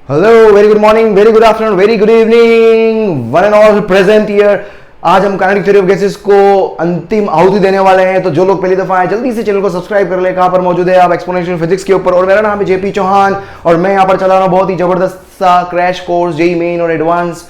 Hello, very good morning, very good afternoon, very good evening, one and all present here. आज हम kinetic theory of gases को अंतिम आहुति देने वाले हैं। तो जो लोग पहली दफा आए जल्दी से चैनल को सब्सक्राइब कर ले। कहां पर मौजूद है आप? एक्सपोनेंशियल फिजिक्स के ऊपर। और मेरा नाम है जेपी चौहान और मैं यहां पर चला रहा हूं बहुत ही जबरदस्त सा क्रैश कोर्स जेईई मेन और एडवांस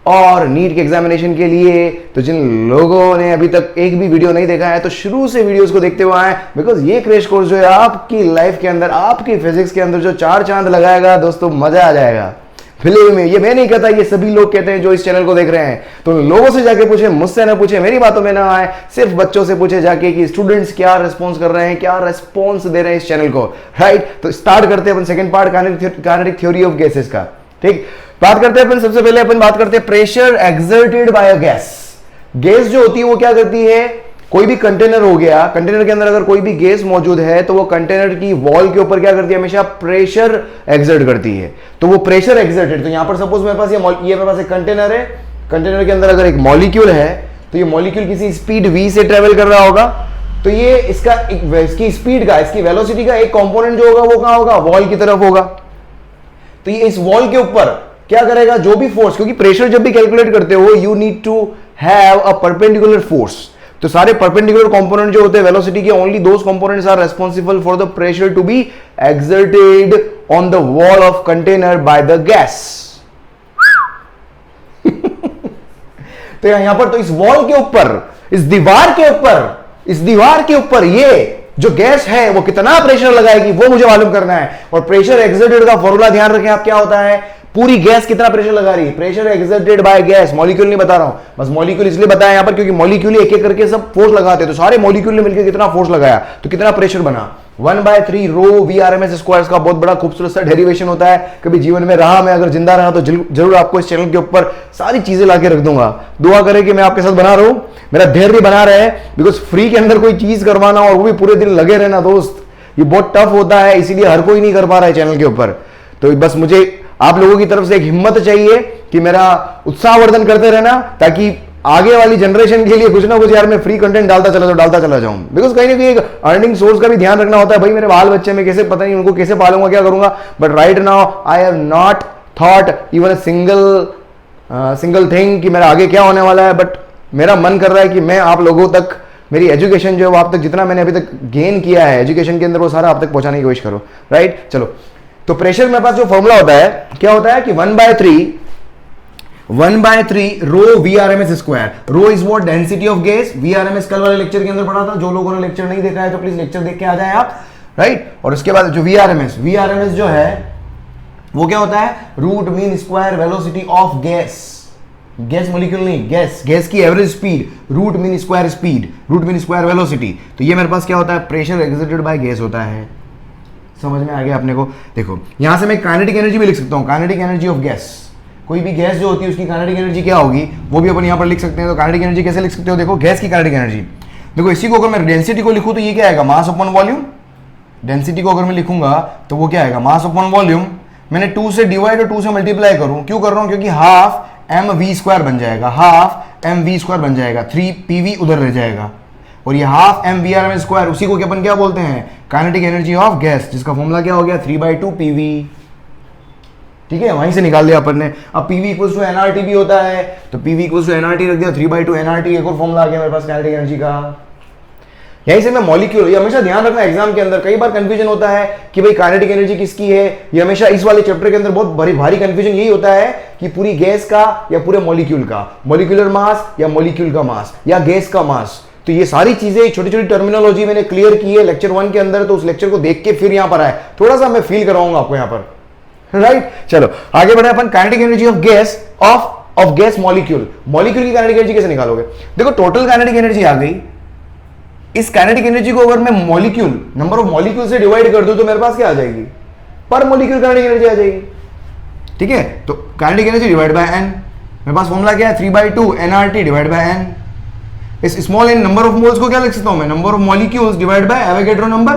और नीट के एग्जामिनेशन के लिए। तो जिन लोगों ने अभी तक एक भी वीडियो नहीं देखा है तो शुरू से वीडियोस को देखते हुए आए, बिकॉज ये क्रैश कोर्स जो है आपकी लाइफ के अंदर, आपकी फिजिक्स के अंदर जो चार चांद लगाएगा दोस्तों, मजा आ जाएगा। फिल्म में ये मैं नहीं कहता, ये सभी लोग कहते हैं जो इस चैनल को देख रहे हैं। तो लोगों से जाके पूछे, मुझसे ना पूछे, मेरी बातों में ना आए, सिर्फ बच्चों से पूछे जाके कि स्टूडेंट्स क्या रिस्पॉन्स कर रहे हैं, क्या रिस्पॉन्स दे रहे हैं इस चैनल को। राइट, तो स्टार्ट करते हैं अपन second part kinetic theory of gases का। ठीक, बात करते हैं अपन, सबसे पहले अपन बात करते हैं pressure exerted by a gas. Gas जो होती है वो क्या करती है? कोई भी कंटेनर हो गया, कंटेनर के अंदर अगर कोई भी गैस मौजूद है तो वो कंटेनर की वॉल के ऊपर क्या करती है? हमेशा प्रेशर एक्सर्ट करती है। तो वो प्रेशर एक्सर्टेड, तो यहां पर सपोज मेरे पास ये मेरे पास एक कंटेनर है, कंटेनर के अंदर अगर एक मॉलिक्यूल है तो ये मॉलिक्यूल किसी स्पीड v से ट्रेवल कर रहा होगा। तो ये इसकी स्पीड का, इसकी वेलोसिटी का एक कंपोनेंट जो होगा वो कहां होगा? वॉल की तरफ होगा। तो ये इस वॉल के ऊपर क्या करेगा? जो भी फोर्स, क्योंकि प्रेशर जब भी कैलकुलेट करते हो you need to have a perpendicular force. तो सारे परपेंडिकुलर कंपोनेंट जो होते हैं वेलोसिटी के, only those components are responsible for the pressure to be exerted on the wall of container by the gas. तो यहां पर तो इस वॉल के ऊपर, इस दीवार के ऊपर ये जो गैस है वो कितना प्रेशर लगाएगी वो मुझे मालूम करना है। और प्रेशर एक्सर्टेड का फॉर्मूला ध्यान रखें आप, क्या होता है? पूरी गैस कितना प्रेशर लगा रही है? Pressure exerted by gas. Molecule नहीं बता रहा हूं, बस मॉलिक्यूल इसलिए बताया यहां पर क्योंकि मॉलिक्यूल एक एक करके सब फोर्स लगाते हैं। तो सारे मॉलिक्यूल ने मिलकर कितना फोर्स लगाया तो कितना प्रेशर बना? 1/3 रो VRMS स्क्वायर का बहुत बड़ा खूबसूरत सा डेरिवेशन होता है। कभी जीवन में रहा, मैं अगर जिंदा रहा तो जरूर आपको इस चैनल के ऊपर सारी चीजें लाके रख दूंगा। दुआ करें कि मैं आपके साथ बना रहा हूं, मेरा धैर्य बना रहे, बिकॉज फ्री के अंदर कोई चीज करवाना और वो भी पूरे दिन लगे रहना दोस्त, ये बहुत टफ होता है, इसीलिए हर कोई नहीं कर पा रहा है चैनल के ऊपर। तो बस मुझे आप लोगों की तरफ से एक हिम्मत चाहिए कि मेरा उत्साहवर्धन करते रहना, ताकि आगे वाली जनरेशन के लिए कुछ ना कुछ यार मैं फ्री कंटेंट डालता चला जाऊं। बिकॉज कहीं ना कहीं एक अर्निंग सोर्स का भी ध्यान रखना होता है। भाई मेरे बाल बच्चे में कैसे, पता नहीं उनको कैसे पालूंगा, क्या करूंगा। But right now I have not thought even a single thing कि मेरा आगे क्या होने वाला है। बट मेरा मन कर रहा है कि मैं आप लोगों तक मेरी एजुकेशन जो है वो आप तक, जितना मैंने अभी तक गेन किया है एजुकेशन के अंदर, वो सारा आप तक पहुंचाने की कोशिश करो। राइट, चलो। तो प्रेशर मेरे पास जो फॉर्मूला होता है, क्या होता है कि 1/3 rho VRMS square. Rho is what? Density of gas. VRMS कल वाले लेक्चर के अंदर पढ़ा था, जो लोगों ने लेक्चर नहीं देखा है तो प्लीज लेक्चर देख के आ जाए आप। राइट, और उसके बाद जो VRMS जो है वो क्या होता है? Root mean square velocity of gas. Gas molecule नहीं, गैस की average speed, root mean square speed, root mean square velocity. तो ये मेरे पास क्या होता है? प्रेशर एक्सर्टेड बाय गैस होता है। समझ में आ गया अपने को? देखो यहां से मैं काइनेटिक एनर्जी भी लिख सकता हूं, काइनेटिक एनर्जी ऑफ गैस। कोई भी गैस जो होती है उसकी काइनेटिक एनर्जी क्या होगी वो भी अपन यहां पर लिख सकते हैं। तो काइनेटिक एनर्जी कैसे लिख सकते हो? देखो गैस की काइनेटिक एनर्जी, देखो इसी को अगर मैं डेंसिटी को लिखूं तो ये क्या आएगा? Mass upon volume. डेंसिटी को अगर मैं लिखूंगा तो वो क्या आएगा? Mass upon volume. मैंने 2 से डिवाइड और 2 से मल्टीप्लाई करूं, क्यों कर रहा हूं? क्योंकि हाफ mv² बन जाएगा, हाफ mv² बन जाएगा, 3pv उधर रह जाएगा, और ये हाफ mVRMS स्क्वायर, उसी को अपन क्या बोलते हैं? काइनेटिक एनर्जी ऑफ गैस, जिसका फॉर्मूला क्या हो गया? 3/2 PV। ठीक है, वहीं से निकाल दिया अपन ने। अब PV इक्वल्स टू nRT भी होता है, तो PV इक्वल्स टू nRT रख दिया, 3/2 nRT। एक और फॉर्मूला आ गया मेरे पास काइनेटिक एनर्जी का। यहीं से मैं मॉलिक्यूल, ये हमेशा ध्यान रखना एग्जाम के अंदर कई बार कंफ्यूजन होता है कि भाई काइनेटिक एनर्जी किसकी है। ये हमेशा इस वाले चैप्टर के अंदर बहुत भारी कंफ्यूजन यही होता है कि पूरी गैस का या पूरे मॉलिक्यूल का, मॉलिक्यूलर मास या मॉलिक्यूल का मास या गैस का मास। तो ये सारी चीजें छोटी छोटी टर्मिनोलॉजी मैंने क्लियर की है लेक्चर 1 के अंदर, तो उस लेक्चर को देख के फिर यहां पर आए, थोड़ा सा मैं फील कराऊंगा आपको यहां पर। राइट, चलो आगे बढ़े अपन। Kinetic energy of gas, of gas molecule. Molecule की काइनेटिक एनर्जी कैसे निकालोगे? देखो टोटल काइनेटिक एनर्जी आ गई। इस काइनेटिक एनर्जी को अगर मैं मॉलिक्यूल, नंबर ऑफ मॉलिक्यूल से डिवाइड कर दूं तो मेरे पास क्या आ जाएगी? पर मॉलिक्यूल काइनेटिक एनर्जी आ जाएगी। ठीक है, तो kinetic energy divide by n। मेरे पास फॉर्मूला क्या है? 3/2 nRT डिवाइड बाय n। इस small n number of moles को क्या लिख सकता हूं मैं? Number of molecules divide by Avogadro number.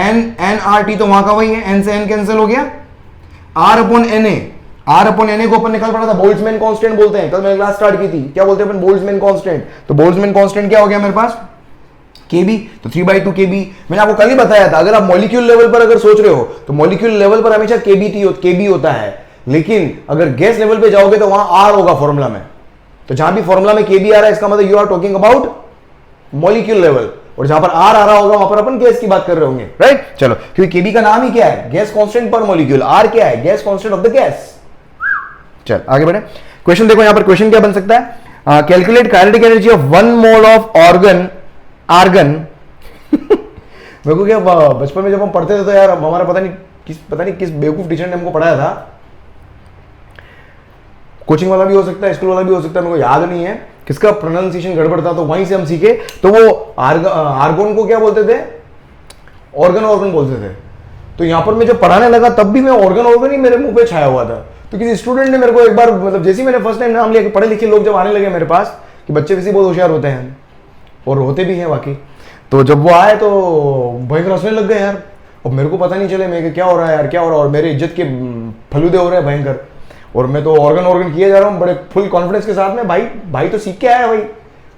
nRT तो वहां का वही है, n से n कैंसिल हो गया। R/Na को अपन निकाल पड़ा था, बोल्ट्जमैन कांस्टेंट बोलते हैं। कल मैंने क्लास स्टार्ट की थी, क्या बोलते हैं अपन? Boltzmann constant. तो बोल्ट्जमैन कांस्टेंट क्या हो गया मेरे पास? Kb, तो 3/2 Kb। मैंने आपको कल ही बताया था, अगर आप मॉलिक्यूल लेवल पर अगर सोच रहे हो तो मॉलिक्यूल लेवल पर हमेशा Kb होता है, लेकिन अगर गैस लेवल पे जाओगे तो वहां R होगा फॉर्मूला में। तो जहां भी फॉर्मूला में Kb आ रहा है इसका मतलब you are talking about molecule level, और जहां पर R आ रहा होगा वहां पर अपन गैस की बात कर रहे होंगे, राइट। चलो, क्योंकि Kb का नाम ही क्या है, गैस कांस्टेंट पर मॉलिक्यूल, R क्या है, gas constant of the gas. चल आगे बढ़े, क्वेश्चन देखो यहां पर क्वेश्चन क्या बन सकता है, calculate kinetic energy of 1 mole of argon. मेरे को क्या बचपन में जब हम पढ़ते थे तो यार हमारा पता नहीं किस बेवकूफ टीचर ने हमको पढ़ाया था, कोचिंग वाला भी हो सकता है, स्कूल वाला भी हो सकता है, मेरे को याद नहीं है किसका प्रोनाउंसिएशन गड़बड़ था, तो वहीं से हम सीखे। तो वो आर्गन को क्या बोलते थे, ऑर्गन बोलते थे। तो यहां पर मैं जब पढ़ाने लगा तब भी मैं ऑर्गन ही मेरे मुंह पे छाया हुआ था। तो किसी स्टूडेंट ने मेरे को एक बार, मतलब जैसे ही मैंने फर्स्ट टाइम नाम लिया, पढ़े लिखे लोग जब आने लगे मेरे पास कि बच्चे वैसे बहुत होशियार होते हैं, और होते भी हैं वाकई, तो जब वो आए तो भयंकर हंसने लग गए यार, और मेरे को पता नहीं चले मैं क्या हो रहा है यार, क्या हो रहा है, और मेरे इज्जत के फलूदे हो रहे हैं भयंकर, और मैं तो ऑर्गन किया जा रहा हूँ बड़े फुल कॉन्फिडेंस के साथ में। भाई तो सीख के आया भाई,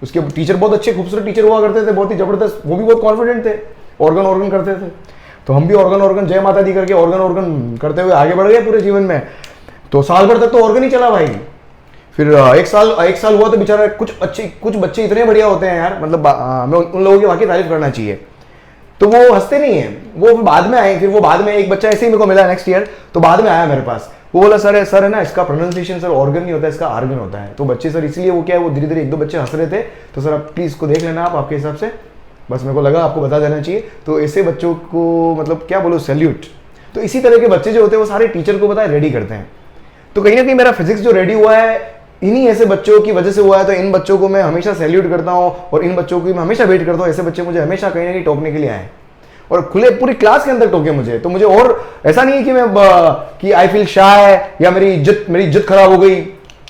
उसके टीचर बहुत अच्छे खूबसूरत टीचर हुआ करते थे, बहुत ही जबरदस्त, वो भी बहुत कॉन्फिडेंट थे, ऑर्गन करते थे। तो हम भी ऑर्गन जय माता दी करके ऑर्गन करते हुए आगे बढ़ गए पूरे जीवन में। तो साल भर तक तो ऑर्गन ही चला भाई। फिर एक साल हुआ तो बेचारा कुछ बच्चे इतने बढ़िया होते हैं यार, मतलब हमें उन लोगों की वाकई तारीफ करना चाहिए। तो वो हंसते नहीं है, वो बाद में आए। फिर वो बाद में एक बच्चा ऐसे ही मेरे को मिला नेक्स्ट ईयर, तो बाद में आया मेरे पास, वो बोला सर है ना, इसका प्रोनाउंसिएशन सर ऑर्गन नहीं होता है, इसका आर्गन होता है। तो बच्चे सर इसलिए वो क्या है, वो धीरे धीरे 1-2 बच्चे हंस रहे थे, तो सर आप प्लीज इसको देख लेना आप आपके हिसाब से, बस मेरे को लगा आपको बता देना चाहिए। तो ऐसे बच्चों को मतलब क्या बोलो, सैल्यूट। तो इसी तरह के बच्चे जो होते हैं वो सारे टीचर को पता है रेडी करते हैं। तो कहीं ना कहीं मेरा फिजिक्स जो रेडी हुआ है इन्हीं ऐसे बच्चों की वजह से हुआ है। तो इन बच्चों को मैं हमेशा सैल्यूट करता हूँ, और इन बच्चों की मैं हमेशा वेट करता हूँ। ऐसे बच्चे मुझे हमेशा कहीं ना कहीं टोकने के लिए आए, और खुले पूरी क्लास के अंदर टोके मुझे। तो मुझे और ऐसा नहीं है कि मैं कि आई फील शाय या मेरी इज्जत खराब हो गई,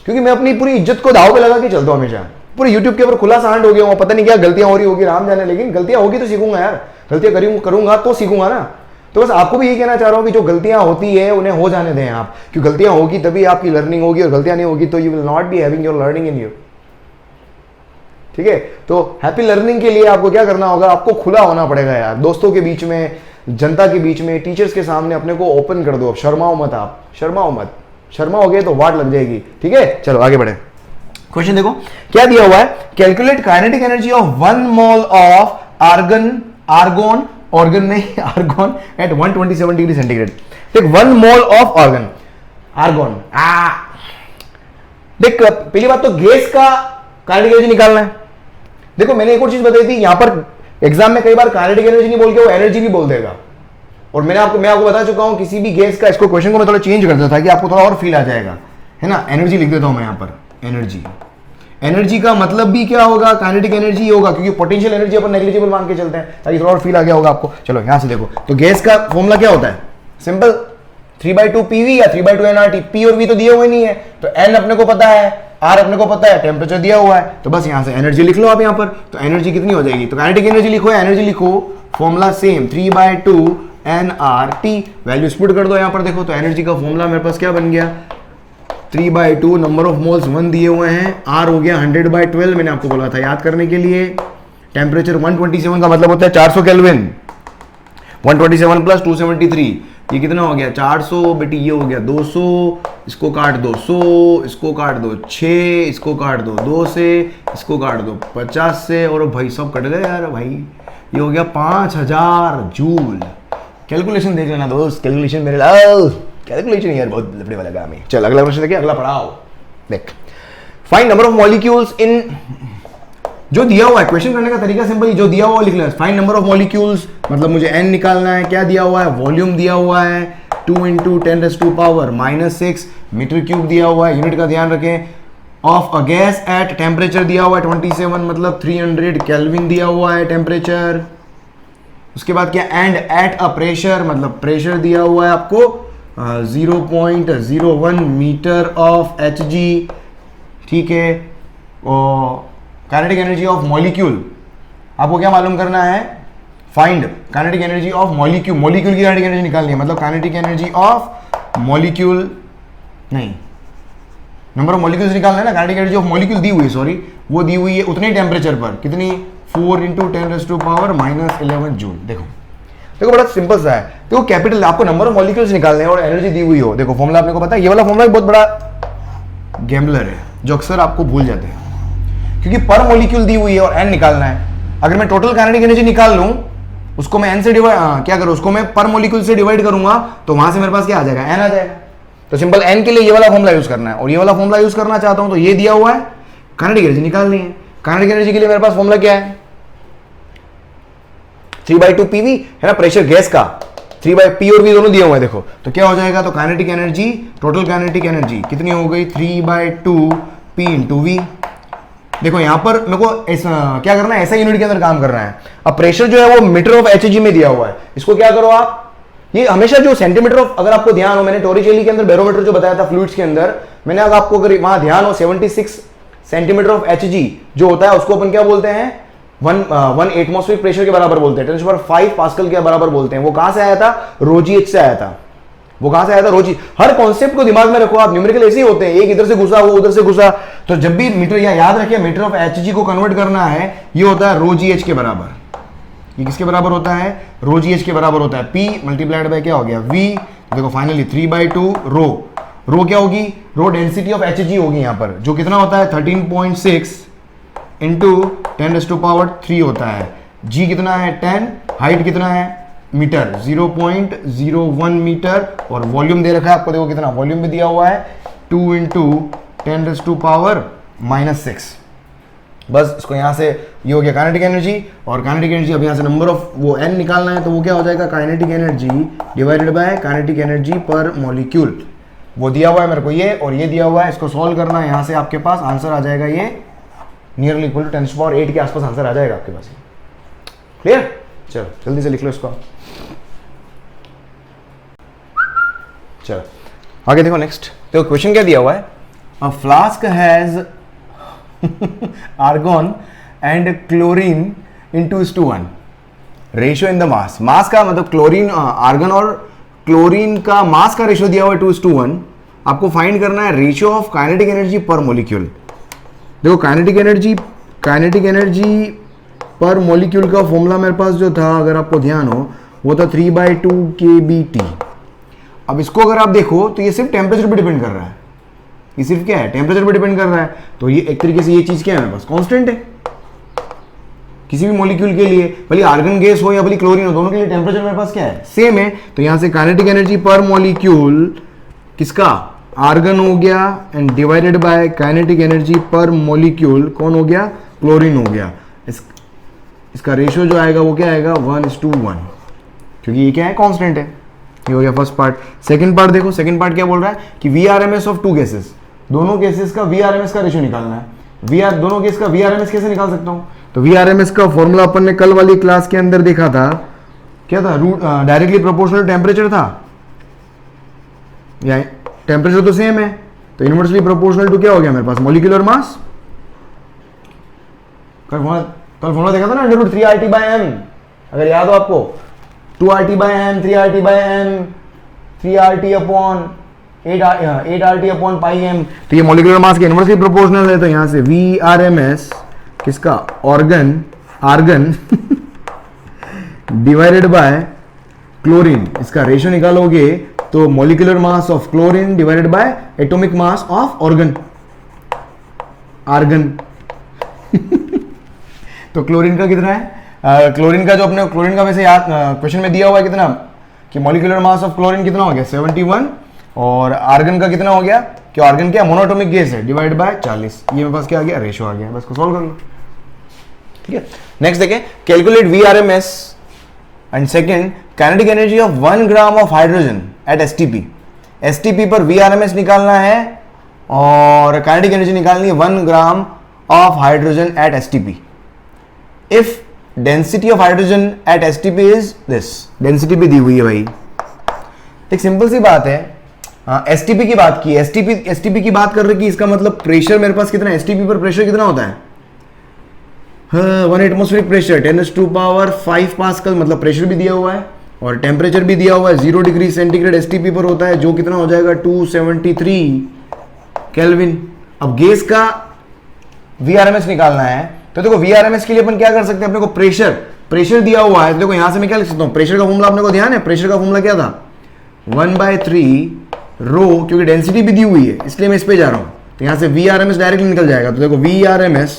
क्योंकि मैं अपनी पूरी इज्जत को दाव पे लगा के चलता हूँ हमेशा। पूरे यूट्यूब के ऊपर खुला सांड हो गया हूँ, पता नहीं क्या गलतियां हो रही होगी राम जाने, लेकिन गलतियां होगी तो सीखूंगा यार, गलतियां करूंगा तो सीखूंगा ना। तो बस आपको भी यही कहना चाह रहा हूं कि जो गलतियां होती है उन्हें हो जाने दें आप, क्योंकि गलतियां होगी तभी आपकी लर्निंग होगी, और गलतियां नहीं होगी तो you will not be having your learning in you. ठीक है, तो हैप्पी लर्निंग के लिए आपको क्या करना होगा, आपको खुला होना पड़ेगा यार, दोस्तों के बीच में, जनता के बीच में, टीचर्स के सामने अपने को ओपन कर दो। अब शर्माओ मत, आप शर्माओ मत, शर्माओगे तो वाट लग जाएगी। ठीक है, चलो आगे बढ़े। क्वेश्चन देखो क्या दिया हुआ है, calculate kinetic energy of 1 mole of argon at 127 degree centigrade. देख 1 मोल ऑफ आर्गन देख, पहली बात तो गैस का काइनेटिक एनर्जी निकालना है। देखो मैंने एक और चीज बताई थी, यहां पर एग्जाम में कई बार काइनेटिक एनर्जी नहीं बोल के वो एनर्जी भी बोल देगा, और मैं आपको बता चुका हूं किसी भी गैस का, इसको क्वेश्चन को मैं थोड़ा चेंज कर देता कि आपको थोड़ा और फील आ जाएगा, है ना। एनर्जी लिख देता हूं मैं यहां पर, एनर्जी का मतलब भी क्या होगा, काइनेटिक एनर्जी होगा, क्योंकि पोटेंशियल एनर्जी अपन नेग्लिजिबल मान के चलते हैं, ताकि थोड़ा और फील आ गया होगा आपको। चलो यहां से देखो, तो गैस का फॉर्मूला क्या होता है, सिंपल 3/2 PV या 3/2 nRT। P और V तो दिए हुए नहीं है, तो N अपने को पता है, R अपने को पता है, टेम्परेचर दिया हुआ है, तो बस यहां से एनर्जी लिख लो आप यहां पर। तो एनर्जी कितनी हो जाएगी, तो काइनेटिक एनर्जी लिखो या एनर्जी लिखो, formula same 3/2 nRT, value split कर दो यहां पर। देखो तो एनर्जी का फॉर्मूला मेरे पास क्या बन गया, 3/2, नंबर ऑफ मोल्स 1 दिए हुए हैं, R हो गया 100/12, मैंने आपको बोला था याद करने के लिए। टेम्परेचर 127 का मतलब होता है 400 केल्विन, 127 प्लस 273, ये कितना हो गया 400, बेटी ये हो गया 200, इसको काट दो 100, इसको काट दो 6, इसको काट दो 2 से, इसको काट दो 50 से, और भाई सब कट गए यार भाई, ये हो गया 5000 जूल। कैलकुलेशन देख लेना दोस्त, कैलकुलेशन मेरे कैलकुलेशन यार बहुत लफड़े वाला काम है। चल अगला प्रश्न देखिए, अगला पढ़ाओ। देख find number of molecules in, जो दिया हुआ है क्वेश्चन करने का तरीका सिंपल ही, जो दिया हुआ लिख लेना। फाइंड नंबर ऑफ मॉलिक्यूल्स मतलब मुझे n निकालना है, क्या दिया हुआ है, वॉल्यूम दिया हुआ है 2 × 10⁻⁻6 मीटर क्यूब दिया हुआ है, यूनिट का ध्यान रखें। Of a gas at temperature दिया हुआ है 27 मतलब 300 केल्विन दिया हुआ है टेम्परेचर। उसके बाद क्या, एंड एट अ प्रेशर मतलब प्रेशर दिया हुआ है आपको 0.01 मीटर ऑफ Hg। ठीक है, और काइनेटिक एनर्जी ऑफ मॉलिक्यूल आपको क्या मालूम करना है, find kinetic energy of molecule, molecule की काइनेटिक एनर्जी निकालनी है, मतलब काइनेटिक एनर्जी ऑफ मॉलिक्यूल नहीं, नंबर ऑफ मॉलिक्यूल्स निकालना है ना। काइनेटिक एनर्जी ऑफ मॉलिक्यूल दी हुई है, सॉरी वो दी हुई है उतने टेम्परेचर पर, कितनी 4 इंटू 10⁻⁻11 जूल। देखो देखो बड़ा सिंपल सा है। देखो कैपिटल आपको नंबर ऑफ मॉलिक्यूल्स निकालने हैं और एनर्जी दी हुई हो। देखो फॉर्मूला आपने को पता है, ये वाला फॉर्मूला बहुत बड़ा गैम्बलर है जो अक्सर आपको भूल जाते हैं, क्योंकि पर मॉलिक्यूल दी हुई है और एन निकालना है। अगर मैं टोटल काइनेटिक एनर्जी निकाल लूं, उसको मैं एन से डिवाइड क्या करूं, उसको मैं पर मॉलिक्यूल से डिवाइड करूंगा तो वहां से मेरे पास क्या आ जाएगा, एन आ जाएगा। तो सिंपल एन के लिए ये वाला फॉर्मूला यूज करना है, और ये वाला फॉर्मूला यूज करना चाहता हूं तो ये दिया हुआ है, काइनेटिक एनर्जी निकालनी है। काइनेटिक एनर्जी के लिए मेरे पास फॉर्मूला क्या है, 3/2 पीवी है ना, प्रेशर गैस का 3/P और V दोनों दिए हुए हैं। देखो तो क्या हो जाएगा, तो kinetic energy, total kinetic energy कितनी हो गई, 3/2 P इंटू वी। देखो यहां पर मेरे को क्या करना है, ऐसा यूनिट के अंदर काम करना है। अब प्रेशर जो है वो मीटर ऑफ एचजी में दिया हुआ है। इसको क्या करो आप, ये हमेशा जो सेंटीमीटर ऑफ, अगर आपको ध्यान हो, मैंने टोरिचेली के अंदर बैरोमीटर जो बताया था फ्लूइड्स के अंदर, मैंने आपको अगर वहां ध्यान हो 76 सेंटीमीटर ऑफ एचजी जो होता है उसको अपन क्या बोलते हैं, वन एटमॉस्फेरिक प्रेशर के बराबर बोलते हैं, 10⁵ पास्कल के बराबर बोलते हैं। वो कहां से आया था, रोजीएच से आया था। वो कहां से आया था, रोजी। हर कॉन्सेप्ट को दिमाग में रखो आप, न्यूमेरिकल ऐसे ही होते हैं, एक इधर से घुसा वो उधर से घुसा। तो जब भी मीटर, या याद रखिए मीटर ऑफ एचजी को कन्वर्ट करना है, ये होता है रोजीएच के बराबर। ये किसके बराबर होता है, रोजीएच के बराबर होता है। P मल्टीप्लाइड बाय क्या हो गया, V। देखो फाइनली 3/2 रो क्या होगी, रो डेंसिटी ऑफ एचजी होगी यहां पर, जो कितना होता है 13.6 इंटू 10⁻³ होता है। G कितना है 10, हाइट कितना है मीटर 0.01 मीटर, और वॉल्यूम दे रखा है आपको, देखो कितना वॉल्यूम भी दिया हुआ है 2 इंटू 10⁻⁻6। बस इसको यहां से, ये हो गया काइनेटिक एनर्जी। और काइनेटिक एनर्जी अब यहां से नंबर ऑफ वो n निकालना है, तो वो क्या हो जाएगा, kinetic energy divided by kinetic energy पर मॉलिक्यूल। वो दिया हुआ है मेरे को ये, और ये दिया हुआ है, इसको सॉल्व करना है। यहां से आपके पास आंसर आ जाएगा ये नियरली इक्वल टू 10⁸ के आसपास आंसर आ जाएगा आपके पास। क्लियर, चलो जल्दी से लिख लो इसको। चलो आगे देखो नेक्स्ट। देखो क्वेश्चन क्या दिया हुआ है, a flask has argon and chlorine in 2:1 ratio in the mass. Mass का मतलब क्लोरीन, आर्गन और क्लोरीन का मास का रेशियो दिया हुआ है 2:1। आपको फाइंड करना है रेशियो ऑफ काइनेटिक एनर्जी पर मॉलिक्यूल। देखो काइनेटिक एनर्जी पर मॉलिक्यूल का फॉर्मूला मेरे पास जो था, अगर आपको ध्यान हो, वो था 3/2 kBT। अब इसको अगर आप देखो तो ये सिर्फ टेम्परेचर पे डिपेंड कर रहा है, ये सिर्फ क्या है, टेम्परेचर पे डिपेंड कर रहा है। तो ये एक तरीके से ये चीज क्या है मेरे पास, कांस्टेंट है। किसी भी मॉलिक्यूल के लिए, भले आर्गन गैस हो या भले क्लोरीन हो, दोनों के लिए टेम्परेचर मेरे पास क्या है, सेम है। तो यहां से काइनेटिक एनर्जी पर मॉलिक्यूल किसका, आर्गन हो गया, and divided by kinetic energy पर मॉलिक्यूल कौन हो गया, क्लोरीन हो गया। इसका रेशियो जो आएगा वो क्या आएगा, 1:1, क्योंकि ये क्या है, कांस्टेंट है। ये हो गया फर्स्ट पार्ट। सेकंड पार्ट देखो, सेकंड पार्ट क्या बोल रहा है कि VRMS ऑफ 2 गैसेस, दोनों केसेस का VRMS का रेशियो निकालना है। दोनों केस का VRMS कैसे निकाल सकता हूं, तो VRMS का फॉर्मूला अपन ने कल वाली क्लास के अंदर देखा था, क्या था, डायरेक्टली प्रोपोर्शनल टेम्परेचर था, या टेम्परेचर तो सेम है, तो इनवर्सली प्रोपोर्शनल टू क्या हो गया मेरे पास, मॉलिक्यूलर मास। कल फॉर्मूला देखा था ना, √3RT/m, अगर याद हो आपको, 2RT/m, 3RT/m, 3RT/8RT/πm। तो ये मॉलिक्यूलर मास के इनवर्सली प्रोपोर्शनल है। तो यहां से VRMS किसका, आर्गन डिवाइडेड बाय क्लोरीन, इसका रेशियो निकालोगे तो molecular mass of chlorine divided by atomic mass of argon. तो क्लोरीन का कितना है, क्लोरीन का जो अपने क्लोरीन का वैसे याद क्वेश्चन में दिया हुआ है कितना, कि मॉलिक्यूलर मास ऑफ क्लोरीन कितना हो गया 71, और आर्गन का कितना हो गया, कि आर्गन क्या मोनोएटॉमिक गैस है, डिवाइड बाय 40। ये मेरे पास क्या आ गया, रेशियो आ गया। बस को सॉल्व कर लो, ठीक है। नेक्स्ट देखें, calculate VRMS and second kinetic energy of 1 gram of hydrogen at STP पर VRMS निकालना है, और काइनेटिक एनर्जी निकालनी है 1 gram of hydrogen at STP। If density of hydrogen at STP is this, density भी दी हुई है भाई, एक सिंपल सी बात है। STP की बात की, STP की बात कर रही कि इसका मतलब प्रेशर मेरे पास कितना है, STP पर प्रेशर कितना होता है, 1 एटमॉस्फेरिक प्रेशर 10⁵ पास्कल, मतलब प्रेशर भी दिया हुआ है और टेम्परेचर भी दिया हुआ है, 0 डिग्री सेंटीग्रेड STP पर होता है, जो कितना हो जाएगा 273 केल्विन। अब गैस का VRMS निकालना है, तो देखो VRMS के लिए अपन क्या कर सकते हैं, अपने को प्रेशर दिया हुआ है, तो देखो यहां से मैं क्या लिख सकता हूं, प्रेशर का फॉर्मूला अपने को ध्यान है, प्रेशर का फॉर्मूला क्या था 1/3 रो, क्योंकि डेंसिटी भी दी हुई है इसलिए मैं इस पे जा रहा हूं, तो यहां से VRMS डायरेक्टली निकल जाएगा। तो देखो VRMS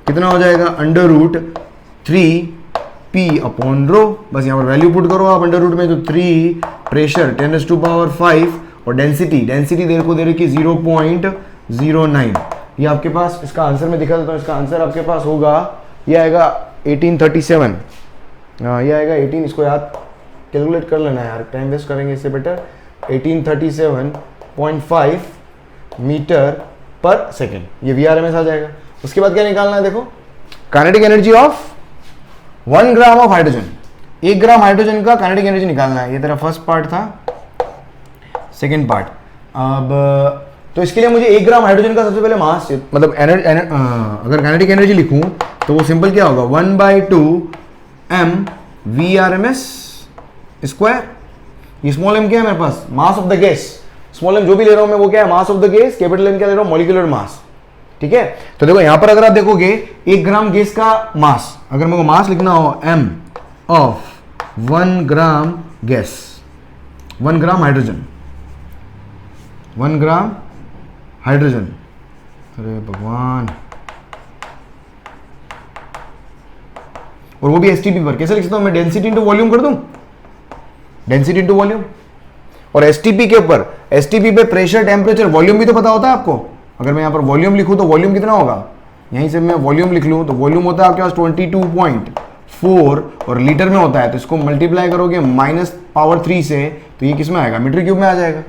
कितना हो जाएगा √3p/रो, बस यहां पर वैल्यू पुट करो आप अंडर रूट में, तो 3 प्रेशर 10⁵ और डेंसिटी देखो दे रखी 0.09। ये आपके पास इसका आंसर मैं दिखा देता हूँ, इसका आंसर आपके पास होगा, ये आएगा 1837, ये आएगा 18, इसको याद कैलकुलेट कर लेना यार, टाइम वेस्ट करेंगे इससे बेटर, 1837.5 मीटर पर सेकेंड, ये VRMS आ जाएगा। उसके बाद क्या निकालना है, देखो kinetic energy of 1 gram of hydrogen, 1 gram hydrogen का काइनेटिक एनर्जी निकालना है। ये तेरा फर्स्ट पार्ट था, सेकेंड पार्ट। अब तो इसके लिए मुझे 1 ग्राम हाइड्रोजन का सबसे पहले मास, मतलब अगर काइनेटिक एनर्जी लिखूं तो वो सिंपल क्या होगा 1/2 m VRMS स्क्वायर। ये स्मॉल m क्या है मेरे पास, mass of the gas, small m जो भी ले रहा हूं मैं वो क्या है मास of the gas, capital M क्या ले रहा हूं मॉलिक्यूलर मास, ठीक है। तो देखो यहां पर अगर आप देखोगे 1 ग्राम गैस का मास, अगर मेरे को मास लिखना हो m of 1 gram gas, 1 gram hydrogen, 1 gram hydrogen, अरे भगवान, और वो भी एसटीपी पर, कैसे लिख सकता हूं मैं, डेंसिटी इंटू वॉल्यूम कर दूं, डेंसिटी इंटू वॉल्यूम, और एसटीपी के ऊपर, एसटीपी पे प्रेशर टेम्परेचर वॉल्यूम भी तो पता होता है आपको। अगर मैं यहां पर वॉल्यूम लिखूं तो वॉल्यूम कितना होगा, यहीं से मैं वॉल्यूम लिख लूं तो वॉल्यूम होता है आपके पास 22.4 और लीटर में होता है, तो इसको मल्टीप्लाई करोगे -3 से, तो ये किस में आएगा, मीटर क्यूब में आ जाएगा,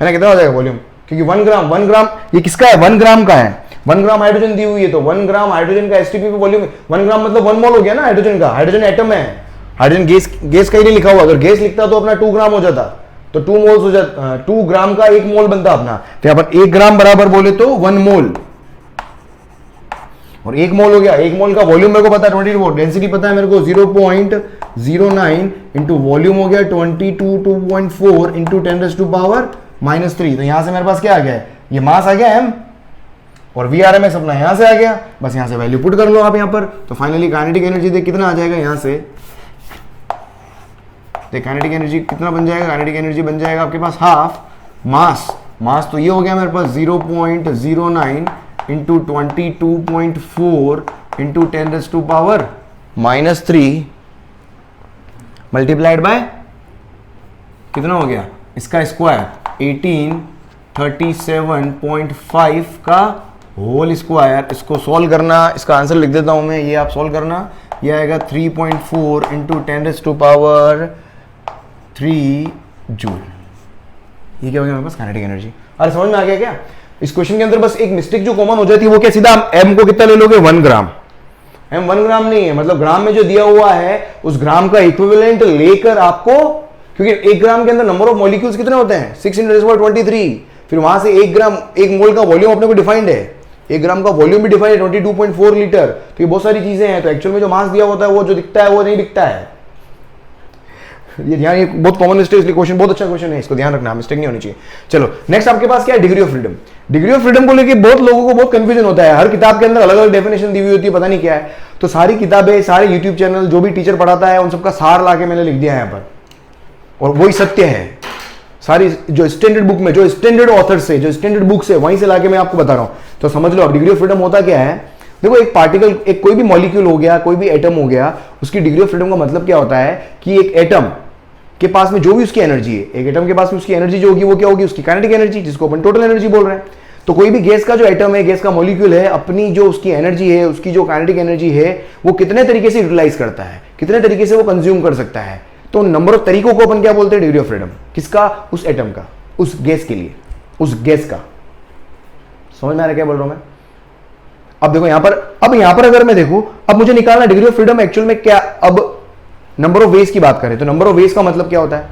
है ना, कितना हो जाएगा वॉल्यूम, क्योंकि 1 ग्राम ये किसका है, 1 ग्राम का है, 1 ग्राम हाइड्रोजन दी हुई है, तो 1 ग्राम हाइड्रोजन का एसटीपी पे वॉल्यूम, 1 ग्राम मतलब 1 मोल हो गया ना हाइड्रोजन का, हाइड्रोजन एटम है, हाइड्रोजन गैस का ही नहीं लिखा हुआ, अगर गैस लिखता तो अपना 2 ग्राम हो जाता, तो 2 मोल्स हो जाता, 2 ग्राम का 1 मोल बनता अपना, तो यहां पर 1 ग्राम बराबर बोले तो 1 मोल, और 1 मोल हो गया, 1 मोल का वॉल्यूम मेरे को पता है 24, डेंसिटी पता है मेरे को 0.09 इंटू वॉल्यूम हो गया 22.4 इंटू 10⁻³ तो यहां से मेरे पास क्या आ गया, ये मास आ गया m, और VRMS अपना यहां से आ गया, बस यहां से वैल्यू पुट कर लो आप यहां पर, तो फाइनली काइनेटिक एनर्जी देख कितना आ जाएगा, यहां से देख काइनेटिक एनर्जी कितना बन जाएगा, काइनेटिक एनर्जी बन जाएगा आपके पास हाफ मास तो ये हो गया मेरे पास 0.09 इंटू 22.4 इंटू 10⁻³ मल्टीप्लाइड बाय कितना हो गया, इसका स्क्वायर 1837.5 का होल स्क्वायर, इसको सॉल्व करना, इसका आंसर लिख देता हूं मैं, ये आप सॉल्व करना, ये आएगा 3.4 इंटू 10⁻³ जूल। ये क्या हो गया मेरे पास काइनेटिक एनर्जी। अरे समझ में आ गया क्या, इस क्वेश्चन के अंदर बस एक मिस्टेक जो कॉमन हो जाती है वो क्या, सीधा m को कितना ले लोगे 1 ग्राम, m 1 ग्राम नहीं है, मतलब ग्राम में जो दिया हुआ है उस ग्राम का इक्विवेलेंट लेकर आपको, क्योंकि 1 ग्राम के अंदर नंबर ऑफ मॉलिक्यूल्स कितने होते हैं 6 × 10⁻23, फिर वहां से 1 ग्राम 1 मोल का वॉल्यूम अपने को डिफाइंड है, 1 ग्राम का वॉल्यूम भी डिफाइंड है 22.4 लीटर, तो ये बहुत सारी चीजें हैं, तो एक्चुअल में जो मास दिया होता है वो जो दिखता है वो नहीं दिखता है, ये ध्यान, ये बहुत कॉमन मिस्टेक, इसलिए क्वेश्चन बहुत अच्छा क्वेश्चन है, इसको ध्यान रखना, मिस्टेक नहीं होनी चाहिए। चलो नेक्स्ट आपके पास क्या है, degree of freedom. Degree of freedom को लेके बहुत लोगों को बहुत कंफ्यूजन होता है, हर किताब के अंदर अलग अलग डेफिनेशन दी हुई होती है, पता नहीं क्या है, तो सारी किताबें, सारे यूट्यूब चैनल, जो भी टीचर पढ़ाता है उन सबका सार लाके मैंने लिख दिया है यहाँ पर, और वही सत्य है, सारी जो स्टैंडर्ड बुक में, जो स्टैंडर्ड ऑथर से, जो स्टैंडर्ड बुक से, वहीं से लाके मैं आपको बता रहा हूं, तो समझ लो अब डिग्री ऑफ फ्रीडम होता क्या है। देखो एक पार्टिकल, एक कोई भी मॉलिक्यूल हो गया, कोई भी एटम हो गया, उसकी डिग्री ऑफ फ्रीडम का मतलब क्या होता है कि एक एटम के पास में जो भी उसकी एनर्जी है, एक एटम के पास में उसकी एनर्जी जो होगी वो क्या होगी, उसकी काइनेटिक एनर्जी, जिसको अपन टोटल एनर्जी बोल रहे हैं। तो कोई भी गैस का जो एटम है, गैस का मॉलिक्यूल है, अपनी जो उसकी एनर्जी है, उसकी जो काइनेटिक एनर्जी है, वो कितने तरीके से यूटिलाइज करता है, कितने तरीके से वो कंज्यूम कर सकता है, तो नंबर ऑफ तरीकों को अपन क्या बोलते हैं, डिग्री ऑफ फ्रीडम। किसका, उस एटम का, उस गैस के लिए, उस गैस का। समझ में आ रहा है क्या बोल रहा हूं मैं। अब देखो यहां पर, अब यहां पर अगर मैं देखूं, अब मुझे निकालना डिग्री ऑफ फ्रीडम एक्चुअल में क्या, अब नंबर ऑफ वेज की बात करें तो नंबर ऑफ वेज का मतलब क्या होता है,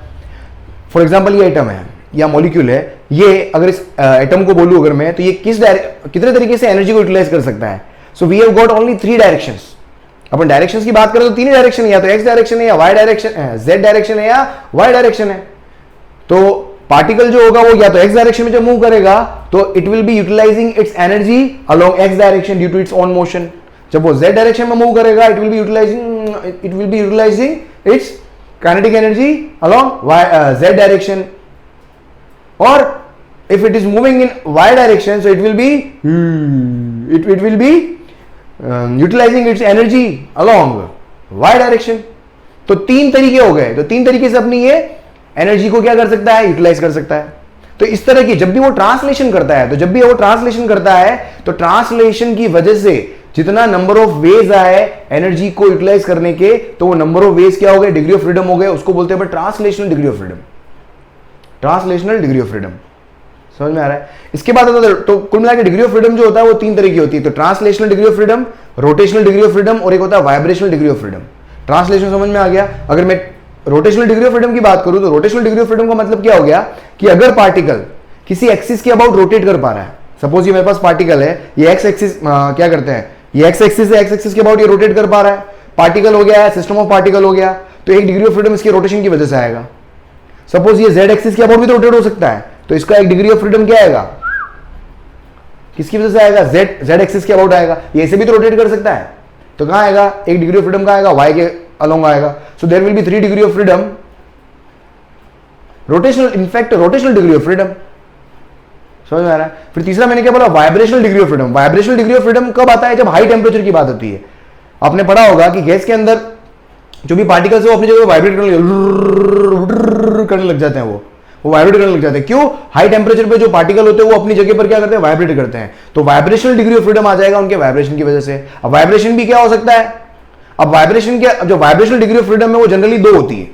फॉर एग्जांपल ये एटम है या मॉलिक्यूल है, ये अगर इस एटम को बोलूं अगर मैं, तो ये कितने तरीके से एनर्जी को यूटिलाइज कर सकता है। So we have got only 3 directions. अपन डायरेक्शंस की बात करें तो 3 ही डायरेक्शन है, या तो एक्स डायरेक्शन है, या वाई डायरेक्शन, जेड डायरेक्शन है, या वाई डायरेक्शन है। तो पार्टिकल जो होगा वो या तो एक्स डायरेक्शन में जब मूव करेगा तो it will be utilising its energy along x direction due to its own motion. जब वो z डायरेक्शन में मूव करेगा it will be utilising its kinetic energy along z direction. और if it is moving in y direction so it will be utilizing its energy along y direction। तो तीन तरीके हो गए, तो तीन तरीके से अपनी ये एनर्जी को क्या कर सकता है, यूटिलाइज कर सकता है। तो इस तरह की जब भी वो ट्रांसलेशन करता है, तो जब भी वो ट्रांसलेशन करता है तो ट्रांसलेशन की वजह से जितना नंबर ऑफ वेज आए एनर्जी को यूटिलाइज करने के, तो वो नंबर ऑफ वेज क्या हो गए, डिग्री ऑफ फ्रीडम हो गए। उसको बोलते हैं translational degree of freedom, translational degree of freedom. समझ में आ रहा है? इसके बाद तो कुल मिलाकर डिग्री ऑफ फ्रीडम जो होता है वो तीन तरह की होती है। तो translational degree of freedom, rotational degree of freedom और एक होता है vibrational degree of freedom. Translation समझ में आ गया। अगर मैं रोटेशनल डिग्री ऑफ फ्रीडम की बात करूं तो रोटेशनल डिग्री ऑफ फ्रीडम का मतलब क्या हो गया कि अगर पार्टिकल किसी एक्सिस के अबाउट रोटेट कर पा रहा है, सपोज ये मेरे पास पार्टिकल है, ये एक्स एक्सिस क्या करते हैं, ये एक्स एक्सिस है, एक्स एक्सिस के अबाउट ये रोटेट कर पा रहा है, पार्टिकल हो गया है, सिस्टम ऑफ पार्टिकल हो गया, तो एक डिग्री ऑफ फ्रीडम इसके रोटेशन की वजह से आएगा। सपोज ये जेड एक्सिस के अबाउट भी तो रोटेट हो सकता है, तो इसका एक डिग्री ऑफ फ्रीडम क्या आएगा, किसकी वजह से आएगा, जेड एक्सिस के अबाउट आएगा। ये ऐसे भी तो रोटेट कर सकता है, तो कहां आएगा, एक डिग्री ऑफ फ्रीडम का आएगा, वाई के अलोंग आएगा। So there will be 3 degree of freedom, rotational, in fact rotational degree of freedom. समझ में आ रहा है? फिर तीसरा मैंने क्या बोला, vibrational degree of freedom. Vibrational degree of freedom कब आता है, जब हाई टेम्परेचर की बात होती है। आपने पढ़ा होगा कि गैस के अंदर जो भी पार्टिकल्स है वो अपनी जगह वाइब्रेट करने लग जाते हैं, वो वाइब्रेट करने लग जाते हैं। क्यों? हाई टेम्परेचर पे जो पार्टिकल होते हैं वो अपनी जगह पर क्या करते हैं, वाइब्रेट करते हैं। तो वाइब्रेशनल डिग्री ऑफ फ्रीडम आ जाएगा उनके वाइब्रेशन की वजह से। अब वाइब्रेशन भी क्या हो सकता है, अब वाइब्रेशन के जो वाइब्रेशनल डिग्री ऑफ फ्रीडम है वो जनरली 2 होती है।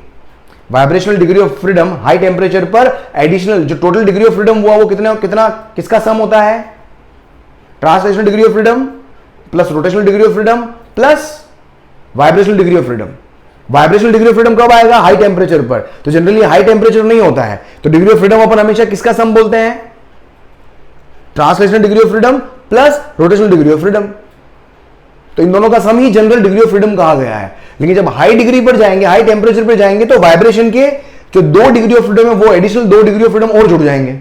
Vibrational degree of freedom high temperature पर एडिशनल जो टोटल डिग्री ऑफ फ्रीडम हुआ वो कितना किसका सम होता है, translational degree of freedom plus rotational degree of freedom plus vibrational degree of freedom. Vibrational degree of freedom कब आएगा, हाई टेम्परेचर पर। तो जनरली हाई टेम्परेचर नहीं होता है, तो डिग्री ऑफ फ्रीडम अपन हमेशा किसका सम बोलते हैं, translational degree of freedom plus rotational degree of freedom. तो इन दोनों का सम ही जनरल डिग्री ऑफ फ्रीडम कहा गया है। लेकिन जब हाई डिग्री पर जाएंगे, हाई टेम्परेचर पर जाएंगे, तो वाइब्रेशन के जो 2 डिग्री ऑफ फ्रीडम है वो एडिशनल 2 डिग्री ऑफ फ्रीडम और जुड़ जाएंगे।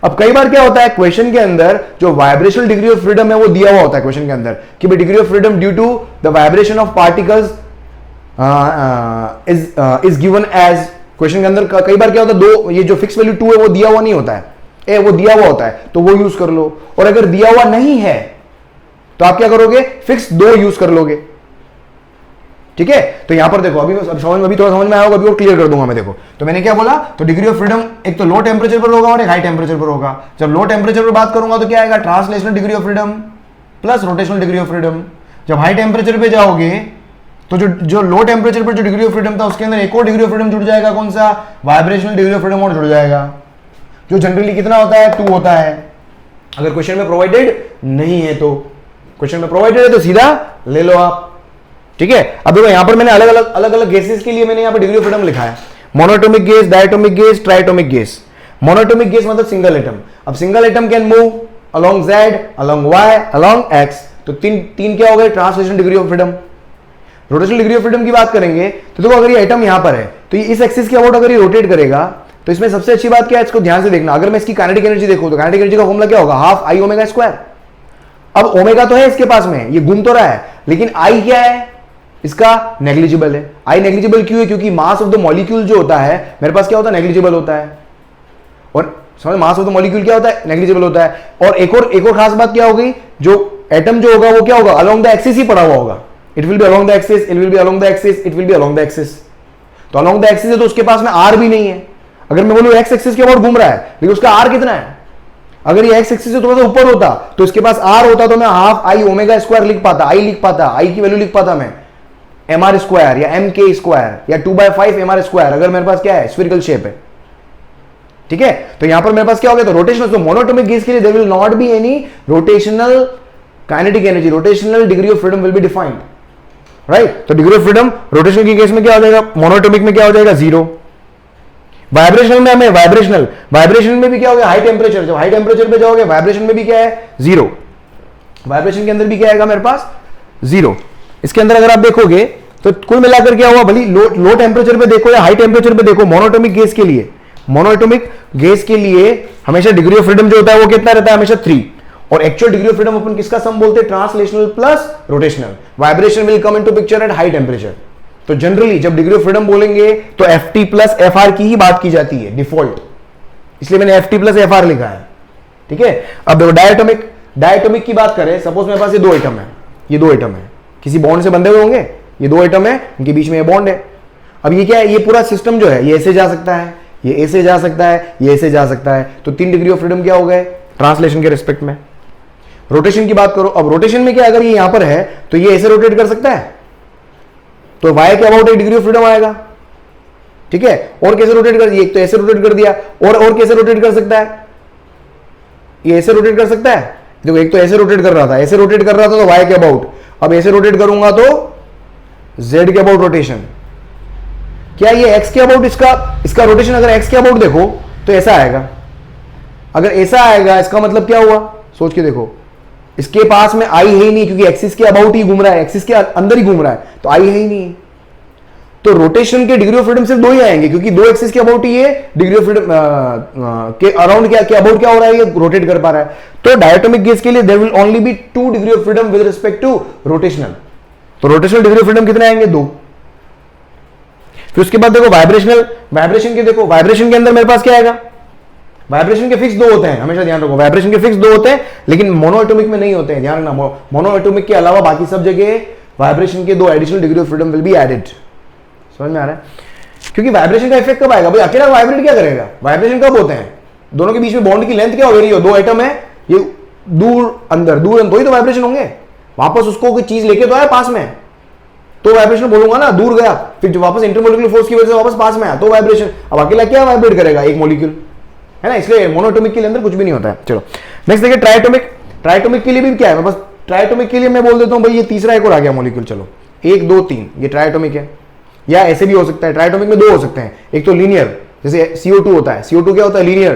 अब कई बार क्या होता है, क्वेश्चन के अंदर जो वाइब्रेशनल डिग्री ऑफ फ्रीडम है वो दिया हुआ होता है क्वेश्चन के अंदर कि भाई degree of freedom due to the vibration of particles is given as. Question के अंदर कई बार क्या होता है, 2 ये जो फिक्स वैल्यू 2 है वो दिया हुआ नहीं होता है, वो दिया हुआ होता है, तो वो यूज कर लो। और अगर दिया हुआ नहीं है तो आप क्या करोगे, फिक्स 2 यूज कर लोगे। ठीक है, तो यहां पर देखो अभी थोड़ा समझ में आया होगा, अभी और क्लियर कर दूंगा मैं। देखो तो मैंने क्या बोला, तो डिग्री ऑफ फ्रीडम एक तो लो टेम्परेचर पर होगा और एक हाई टेम्परेचर पर होगा। जब लो टेम्परेचर पर बात करूंगा तो क्या आएगा, translational degree of freedom plus rotational degree of freedom. जब हाई टेम्परेचर पे जाओगे तो जो लो टेम्परेचर पर जो डिग्री ऑफ फ्रीडम था उसके अंदर एक और डिग्री ऑफ फ्रीडम जुड़ जाएगा, कौन सा, वाइब्रेशनल डिग्री ऑफ फ्रीडम और जुड़ जाएगा, जो जनरली कितना होता है, 2 होता है। अगर क्वेश्चन में प्रोवाइडेड नहीं है तो, क्वेश्चन में प्रोवाइडेड है तो सीधा ले लो आप। ठीक है, अब देखो यहां पर मैंने अलग अलग गैसेस के लिए मैंने यहां पर डिग्री ऑफ फ्रीडम लिखा है, monoatomic gas, diatomic gas, triatomic gas. Monoatomic gas मतलब सिंगल एटम। अब single atom can move along z, along y, along x। तो तीन क्या हो गए, translational degree of freedom. Rotational degree of freedom की बात करेंगे तो देखो अगर ये एटम यहां पर है तो इस एक्सिस के अबाउट अगर ये रोटेट करेगा तो इसमें सबसे अच्छी बात क्या है, इसको ध्यान से देखना। अगर मैं इसकी काइनेटिक एनर्जी देखूं तो काइनेटिक एनर्जी का फॉर्मूला क्या होगा, हाफ आई ओमेगा स्क्वायर। अब ओमेगा तो है इसके पास में, ये घूम तो रहा है, लेकिन आई क्या है, इसका नेग्लिजिबल है। आई नेग्लिजिबल क्यों है, क्योंकि मास ऑफ द मॉलिक्यूल जो होता है मेरे पास क्या होता है, नेग्लिजिबल होता है। और समझ, मास ऑफ द मॉलिक्यूल क्या होता है, नेग्लिजिबल होता है। और एक और खास बात क्या होगी, जो एटम जो होगा वो क्या होगा, अलोंग द एक्सिस ही पड़ा हुआ होगा। It will B along the axis, it will B along the axis, it will B along the axis. तो अलोंग द एक्सिस है तो उसके पास में आर भी नहीं है। अगर मैं बोलूं एक्स एक्सिस के अबाउट घूम रहा है लेकिन उसका आर कितना है, अगर ये एक्स एक्सिस से थोड़ा सा ऊपर होता तो इसके पास आर होता तो मैं हाफ आई ओमेगा स्क्वायर लिख पाता, आई लिख पाता, आई की वैल्यू लिख पाता मैं एम आर स्क्वायर या एम के स्क्वायर या 2/5 एम आर स्क्वायर, अगर मेरे पास क्या है, स्फीरिकल शेप है। ठीक है, तो यहां पर मेरे पास क्या हो गया, तो रोटेशनल, तो मोनोएटॉमिक गैस के लिए there will not be any rotational kinetic energy, rotational degree of freedom will be defined, right. तो डिग्री ऑफ फ्रीडम रोटेशनल की केस में क्या हो जाएगा, मोनोएटॉमिक में क्या हो जाएगा, 0। वाइब्रेशनल में हमें वाइब्रेशन में भी क्या हो गया, हाई टेम्परेचर, जब हाई टेम्परेचर पे जाओगे वाइब्रेशन में भी क्या है, 0। वाइब्रेशन के अंदर भी क्या आएगा मेरे पास, 0। इसके अंदर अगर आप देखोगे तो कुल मिलाकर क्या हुआ, भली लो टेम्परेचर पे देखो या हाई टेम्परेचर पे देखो, मोनोएटॉमिक गैस के लिए मोनोएटॉमिक गैस के लिए हमेशा डिग्री ऑफ फ्रीडम जो होता है वो कितना रहता है, हमेशा 3। और एक्चुअल डिग्री ऑफ फ्रीडम अपन किसका सम बोलते हैं, translational plus rotational. Vibration will come into picture at high temperature. तो जनरली जब डिग्री ऑफ फ्रीडम बोलेंगे तो Ft प्लस Fr की ही बात की जाती है डिफॉल्ट, इसलिए मैंने Ft प्लस Fr लिखा है, ठीक है। अब देखो डायटोमिक, डायटोमिक की बात करें, सपोज मेरे पास ये 2 एटम है, ये 2 एटम है, किसी बॉन्ड से बंधे हुए होंगे, ये 2 एटम है, इनके बीच में ये बॉन्ड है। अब ये क्या है, ये पूरा सिस्टम जो है ये ऐसे जा सकता है, ये ऐसे जा सकता है, ये ऐसे जा सकता है, तो 3 डिग्री ऑफ फ्रीडम क्या हो गए ट्रांसलेशन के रिस्पेक्ट में। रोटेशन की बात करो, अब रोटेशन में क्या, अगर ये यहां पर है तो ये ऐसे रोटेट कर सकता है, तो y के अबाउट 1 डिग्री ऑफ फ्रीडम आएगा, ठीक है। और कैसे रोटेट कर दिया, एक तो ऐसे रोटेट कर दिया, और कैसे रोटेट कर सकता है, ये ऐसे रोटेट कर सकता है। देखो एक तो ऐसे रोटेट कर रहा था, ऐसे रोटेट कर रहा था तो y के अबाउट, अब ऐसे रोटेट करूंगा तो z के अबाउट रोटेशन। क्या ये x के अबाउट, इसका रोटेशन अगर x के अबाउट देखो तो ऐसा आएगा, अगर ऐसा आएगा इसका मतलब क्या हुआ, सोच के देखो, इसके पास में आई है ही नहीं, क्योंकि एक्सिस के अबाउट ही घूम रहा है, एक्सिस के अंदर ही घूम रहा है, तो आई है ही नहीं। तो रोटेशन के डिग्री ऑफ फ्रीडम सिर्फ 2 ही आएंगे, क्योंकि 2 एक्सिस के अबाउट ही ये डिग्री ऑफ फ्रीडम के अराउंड क्या के अबाउट क्या हो रहा है, ये रोटेट कर पा रहा है। तो डायटोमिक गैस के लिए there will only be 2 degree of freedom with respect to rotational. तो रोटेशनल डिग्री ऑफ फ्रीडम कितने आएंगे, 2। फिर उसके बाद देखो वाइब्रेशनल, वाइब्रेशन के देखो, वाइब्रेशन के अंदर मेरे पास क्या आएगा, वाइब्रेशन के फिक्स 2 होते हैं, हमेशा ध्यान रखो, वाइब्रेशन के फिक्स 2 होते हैं, लेकिन मोनोएटॉमिक में नहीं होते हैं, ध्यान रखना। मोनोएटॉमिक के अलावा बाकी सब जगह वाइब्रेशन के 2 additional degree of freedom will be added. समझ में आ रहा है, क्योंकि वाइब्रेशन का इफेक्ट कब आएगा भाई, अकेला वाइब्रेट क्या करेगा, वाइब्रेशन कब होते हैं, दोनों के बीच में बॉन्ड की लेंथ क्या हो रही हो, 2 एटम है, ये दूर अंदर तो ही तो वाइब्रेशन होंगे, वापस उसको कोई चीज लेके तो आया पास में, तो वाइब्रेशन बोलूंगा ना, दूर गया फिर जो वापस इंटरमोलिकुलर फोर्स की वजह से वापस पास में आया तो वाइब्रेशन। अब अकेला क्या वाइब्रेट करेगा, एक मॉलिक्यूल है ना, इसलिए मोनोएटॉमिक के अंदर कुछ भी नहीं होता है। चलो नेक्स्ट देखिए ट्राइएटॉमिक। ट्राइएटॉमिक के लिए भी क्या है, मैं बस ट्राइएटॉमिक के लिए मैं बोल देता हूं भाई, ये तीसरा एक और आ गया मॉलिक्यूल, चलो 1 2 3 ये ट्राइएटॉमिक है, या ऐसे भी हो सकता है। ट्राइएटॉमिक में 2 हो सकते हैं, एक तो लीनियर, जैसे CO2 होता है, CO2 क्या होता है, लीनियर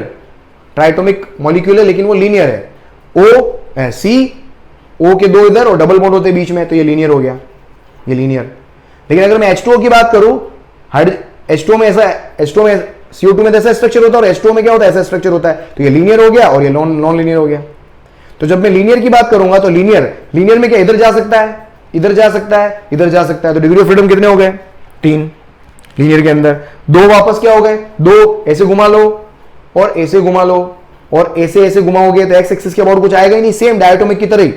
ट्राइएटॉमिक मॉलिक्यूल है, लेकिन वो लीनियर है, O C O के 2 इधर और डबल बॉन्ड होते हैं बीच में, तो ये लीनियर हो गया, ये लीनियर। लेकिन अगर मैं H2O की बात करूं, H2O में ऐसा, H2O में CO2 में ऐसा स्ट्रक्चर होता है और H2O में क्या होता है, ऐसा स्ट्रक्चर होता है, तो ये लीनियर हो गया और ये नॉन लीनियर हो गया। तो जब मैं लीनियर की बात करूंगा तो लीनियर में क्या, इधर जा सकता है, इधर जा सकता है, इधर जा सकता है, तो डिग्री ऑफ फ्रीडम कितने हो गए, 3 लीनियर के अंदर। 2 वापस क्या हो गए, 2 ऐसे घुमा लो और ऐसे घुमा लो और ऐसे घुमाओगे तो एक्स एक्सिस के अबाउट कुछ आएगा ही नहीं, सेम डायटोमिक की तरह ही।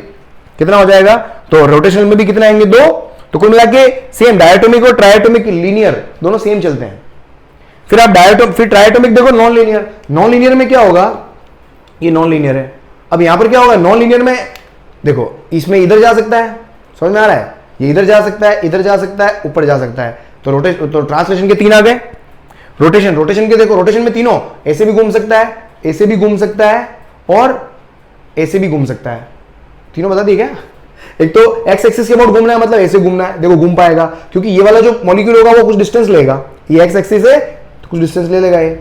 कितना हो जाएगा, तो रोटेशनल में भी कितना आएंगे, 2, तो कुल मिला के सेम डायटोमिक और ट्राइएटॉमिक लीनियर दोनों सेम चलते हैं। फिर ट्राइएटॉमिक देखो नॉन लीनियर, नॉन लीनियर में क्या होगा, ये नॉन लीनियर है। अब यहां पर क्या होगा, नॉन लीनियर में देखो इसमें इधर जा सकता है, समझ में आ रहा है, ये इधर जा सकता है, इधर जा सकता है, ऊपर जा सकता है, तो ट्रांसलेशन के 3 आ गए। रोटेशन के देखो, रोटेशन में तीनों, ऐसे भी घूम सकता है, ऐसे भी घूम सकता है और ऐसे भी घूम सकता है, तीनों बता दिए क्या। एक तो एक्स एक्सिस के अबाउट घूमना है, मतलब ऐसे घूमना है, देखो घूम पाएगा, क्योंकि ये वाला जो मॉलिक्यूल होगा वो कुछ डिस्टेंस लेगा, ये एक्स एक्सिस है तो कुछ डिस्टेंस ले लेगा ये।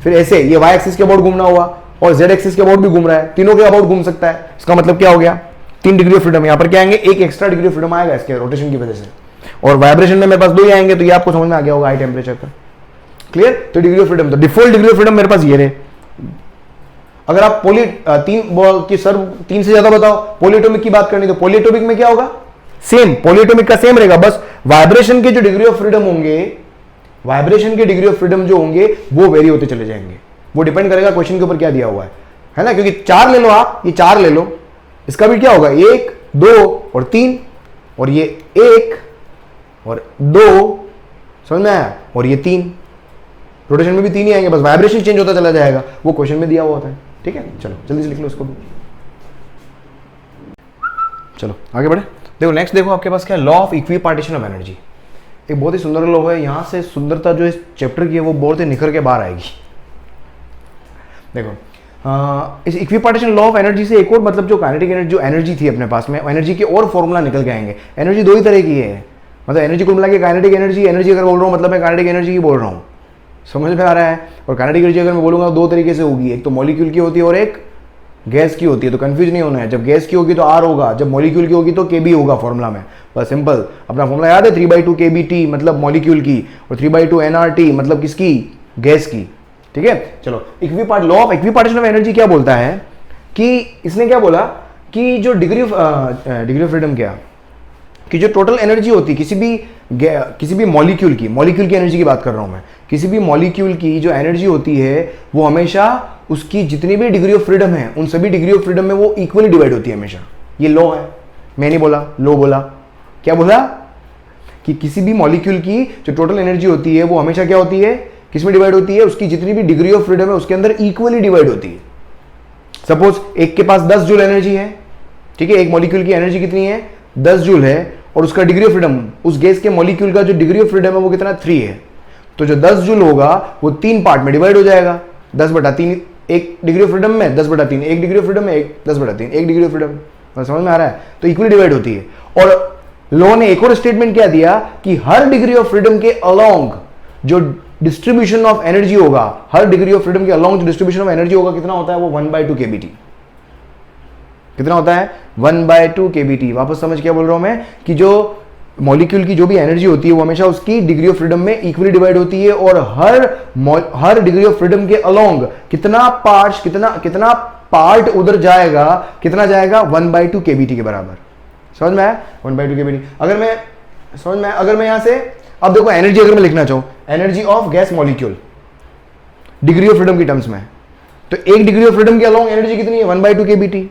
फिर ऐसे ये वाई एक्सिस के अबाउट घूमना हुआ और जेड एक्सिस के अबाउट भी घूम रहा है, तीनों के अबाउट घूम सकता है। इसका मतलब क्या हो गया, 3 डिग्री ऑफ फ्रीडम। यहां पर क्या आएंगे, एक एक्स्ट्रा डिग्री ऑफ फ्रीडम आएगा इसके रोटेशन की वजह से, और वाइब्रेशन में मेरे पास 2 ही आएंगे, तो ये आपको समझ में आ गया होगा हाई टेम्परेचर पर। क्लियर, तो डिग्री ऑफ फ्रीडम, तो डिफॉल्ट डिग्री ऑफ फ्रीडम मेरे पास ये रहे। अगर आप तीन से ज्यादा बताओ, पॉलीएटॉमिक की बात करनी, तो पॉलीएटॉमिक में क्या होगा, सेम पॉलीएटॉमिक का सेम रहेगा, बस वाइब्रेशन के जो डिग्री ऑफ फ्रीडम होंगे, वाइब्रेशन के डिग्री ऑफ फ्रीडम जो होंगे वो वेरी होते चले जाएंगे। वो डिपेंड करेगा क्वेश्चन के ऊपर क्या दिया हुआ है ना, क्योंकि 4 ले लो आप, ये 4 ले लो, इसका भी क्या होगा 1 2 और 3, और ये 1 और 2, समझ में आया, और ये 3, रोटेशन में भी 3 ही आएंगे, बस वाइब्रेशन चेंज होता चला जाएगा, वो क्वेश्चन में दिया हुआ होता है। ठीक है, चलो जल्दी से लिख लो इसको भी। चलो आगे बढ़े। देखो नेक्स्ट, देखो आपके पास क्या है, law of equipartition of energy. एक बहुत ही सुंदर लॉ है, यहां से सुंदरता जो इस चैप्टर की है वो बहुत ही निखर के बाहर आएगी। देखो इस इक्विपार्टीशन लॉ ऑफ एनर्जी से एक और मतलब जो काइनेटिक एनर्जी, जो एनर्जी थी अपने पास में, एनर्जी के और फॉर्मूला निकल के आएंगे। एनर्जी 2 ही तरह की है, मतलब एनर्जी को मिला के काइनेटिक एनर्जी अगर बोल रहा हूँ मतलब मैं काइनेटिक एनर्जी ही बोल रहा हूँ, समझ में आ रहा है। और काइनेटिक एनर्जी अगर मैं बोलूँगा 2 तरीके से होगी, एक तो मॉलिक्यूल की होती है और एक गैस की होती है, तो कंफ्यूज नहीं होना है। जब गैस की होगी तो R होगा, जब मॉलिक्यूल की होगी तो Kb होगा फॉर्मूला में, बस सिंपल। अपना फॉर्मूला याद है, 3/2 Kbt मतलब मॉलिक्यूल की, और 3/2 nRT मतलब किसकी, गैस की। ठीक है, चलो law of equipartition of energy क्या बोलता है कि इसने क्या बोला कि जो डिग्री ऑफ फ्रीडम क्या कि जो टोटल एनर्जी होती है किसी भी मॉलिक्यूल की एनर्जी की बात कर रहा हूं मैं, किसी भी मॉलिक्यूल की जो एनर्जी होती है वो हमेशा उसकी जितनी भी डिग्री ऑफ फ्रीडम है उन सभी डिग्री ऑफ फ्रीडम में वो इक्वली डिवाइड होती है हमेशा। ये लॉ है, मैं नहीं बोला, लॉ बोला। क्या बोला कि किसी भी मॉलिक्यूल की जो टोटल एनर्जी होती है वो हमेशा क्या होती है, किसमें डिवाइड होती है, उसकी जितनी भी डिग्री ऑफ फ्रीडम है उसके अंदर इक्वली डिवाइड होती है। सपोज एक के पास 10 जूल एनर्जी है, ठीक है, एक मॉलिक्यूल की एनर्जी कितनी है 10 जूल है और उसका डिग्री ऑफ फ्रीडम, उस गैस के मॉलिक्यूल का जो डिग्री ऑफ फ्रीडम है वो कितना 3 है, तो जो 10 जूल होगा वो 3 पार्ट में डिवाइड हो जाएगा। 10/3 एक डिग्री ऑफ फ्रीडम में, 10/3 एक डिग्री ऑफ फ्रीडम में, 10/3 एक डिग्री ऑफ फ्रीडम। समझ में आ रहा है? तो इक्वली डिवाइड होती है। और लॉ ने एक और स्टेटमेंट क्या दिया कि हर डिग्री ऑफ फ्रीडम के अलोंग जो डिस्ट्रीब्यूशन ऑफ एनर्जी होगा, हर डिग्री ऑफ फ्रीडम के अलोंग जो डिस्ट्रीब्यूशन ऑफ एनर्जी होगा कितना होता है, वो 1/2 kBT। कितना होता है 1/2 kBT। वापस समझ क्या बोल रहा हूं मैं कि जो मॉलिक्यूल की जो भी एनर्जी होती है वो हमेशा उसकी डिग्री ऑफ फ्रीडम में इक्वली डिवाइड होती है और हर डिग्री ऑफ फ्रीडम के अलोंग कितना पार्ट उधर जाएगा, कितना जाएगा 1/2 kBT के बराबर। समझ में आया? 1/2 kBT। अगर मैं यहां से अब देखो एनर्जी अगर मैं लिखना चाहूं, energy of gas molecule degree of freedom की टर्म्स में, तो एक डिग्री ऑफ फ्रीडम के अलोंग एनर्जी कितनी है 1/2 kBT।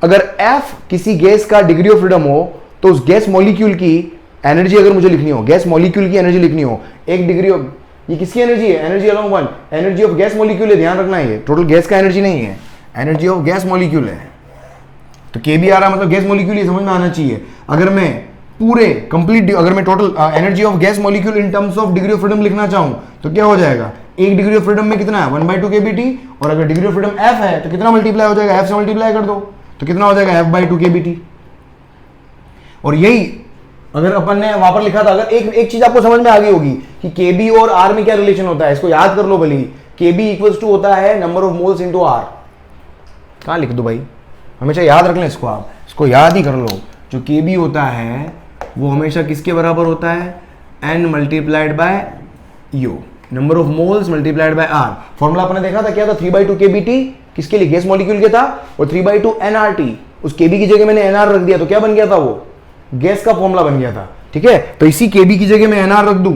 अगर F किसी गैस का डिग्री ऑफ फ्रीडम हो तो उस गैस मॉलिक्यूल की एनर्जी अगर मुझे लिखनी हो, गैस मॉलिक्यूल की एनर्जी लिखनी हो, एक डिग्री ऑफ, ये किसकी एनर्जी है, energy along 1, energy of gas molecule है, ध्यान रखना है, टोटल गैस का एनर्जी नहीं है, एनर्जी ऑफ गैस मॉलिक्यूल है। तो KB आ रहा मतलब गैस मॉलिक्यूल, ये समझ में आना चाहिए। अगर मैं पूरे कंप्लीट, अगर मैं total energy of gas molecule in terms of degree of freedom लिखना चाहूं तो क्या हो जाएगा, एक डिग्री ऑफ फ्रीडम में कितना है 1/2 kBT, और अगर डिग्री ऑफ फ्रीडम F है तो कितना मल्टीप्लाई हो जाएगा, F से मल्टीप्लाई कर दो तो कितना हो जाएगा F/2 kBT। और यही अगर अपन ने वहां पर लिखा था, अगर एक चीज आपको समझ में आ गई होगी कि KB और R में क्या रिलेशन होता है, इसको याद कर लो भली। KB इक्वल्स टू होता है number of moles into R। कहां लिख दो भाई, हमेशा याद रख लें इसको, आप इसको याद ही कर लो। जो KB होता है वो हमेशा किसके बराबर होता है, N multiplied by U, number of moles multiplied by R। Formula अपने देखा था क्या था, 3/2 kBT किसके लिए, गैस मॉलिक्यूल के था, और 3/2 nRT, उस KB की जगह मैंने NR रख दिया तो क्या बन गया था, वो गैस का फॉर्मूला बन गया था। ठीक है, तो इसी KB की जगह मैं NR रख दूं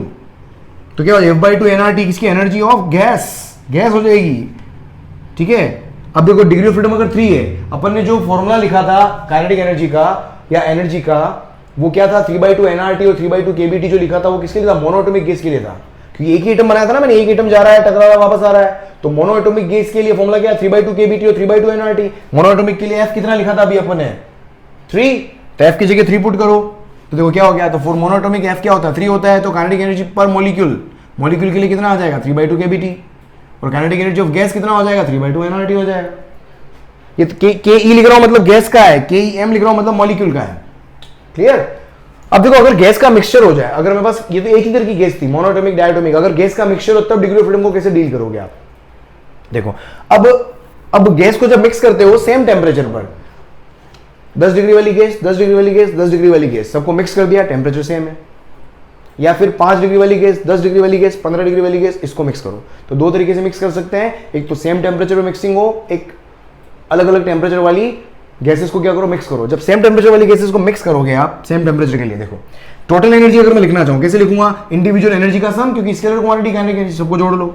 तो क्या हो जाएगा F/2 nRT, किसकी एनर्जी ऑफ गैस हो जाएगी। ठीक है, अब देखो डिग्री ऑफ फ्रीडम अगर 3 है, अपन ने जो फॉर्मूला लिखा था काइनेटिक एनर्जी का या एनर्जी का, वो क्या था 3/2 nRT और 3/2 kBT जो लिखा था वो किसके लिए था, मोनोएटॉमिक गैस के लिए था। क्योंकि एक ही एटम बनाया था ना मैंने, एक एटम जा रहा है, टकरा रहा है, वापस आ रहा है, तो मोनोएटॉमिक गैस के लिए फॉर्मूला क्या है 3/2 kBT और 3/2 nRT। मोनोएटॉमिक के लिए F कितना लिखा था अभी अपन ने 3, तो F की जगह 3 पुट करो तो देखो क्या हो गया, तो फॉर मोनोएटॉमिक F क्या होता है 3 होता है, तो काइनेटिक एनर्जी पर मॉलिक्यूल के लिए कितना आ जाएगा 3/2 kBT, और काइनेटिक एनर्जी ऑफ गैस कितना हो जाएगा 3/2 nRT हो जाएगा। ये KE लिख रहा हूं मतलब गैस का है, KEM लिख रहा हूं मतलब मॉलिक्यूल का है। क्लियर? अब देखो अगर गैस का मिक्सचर हो जाए, अगर मेरे पास ये तो एक ही तरह की गैस थी मोनोएटॉमिक डायटोमिक, अगर गैस का मिक्सचर हो तब डिग्री ऑफ फ्रीडम को कैसे डील करोगे आप। देखो अब गैस को जब मिक्स करते हो सेम टेम्परेचर पर, 10 डिग्री वाली गैस, 10 डिग्री वाली गैस, 10 डिग्री वाली गैस, सबको मिक्स कर दिया, टेम्परेचर सेम है। या फिर 5 डिग्री वाली गैस, 10 डिग्री वाली गैस, 15 डिग्री वाली गैस, इसको मिक्स करो। तो दो तरीके से मिक्स कर सकते हैं, एक तो सेम टेम्परेचर पर मिक्सिंग हो, एक अलग अलग टेम्परेचर वाली गैसेस को क्या करो मिक्स करो। जब सेम टेम्परेचर वाली गैसेस को मिक्स करोगे आप सेम टेम्परेचर के लिए, देखो टोटल एनर्जी अगर मैं लिखना चाहूं कैसे लिखूंगा, इंडिविजुअल एनर्जी का सम, क्योंकि स्केलर क्वांटिटी काइनेटिक एनर्जी सबको जोड़ लो।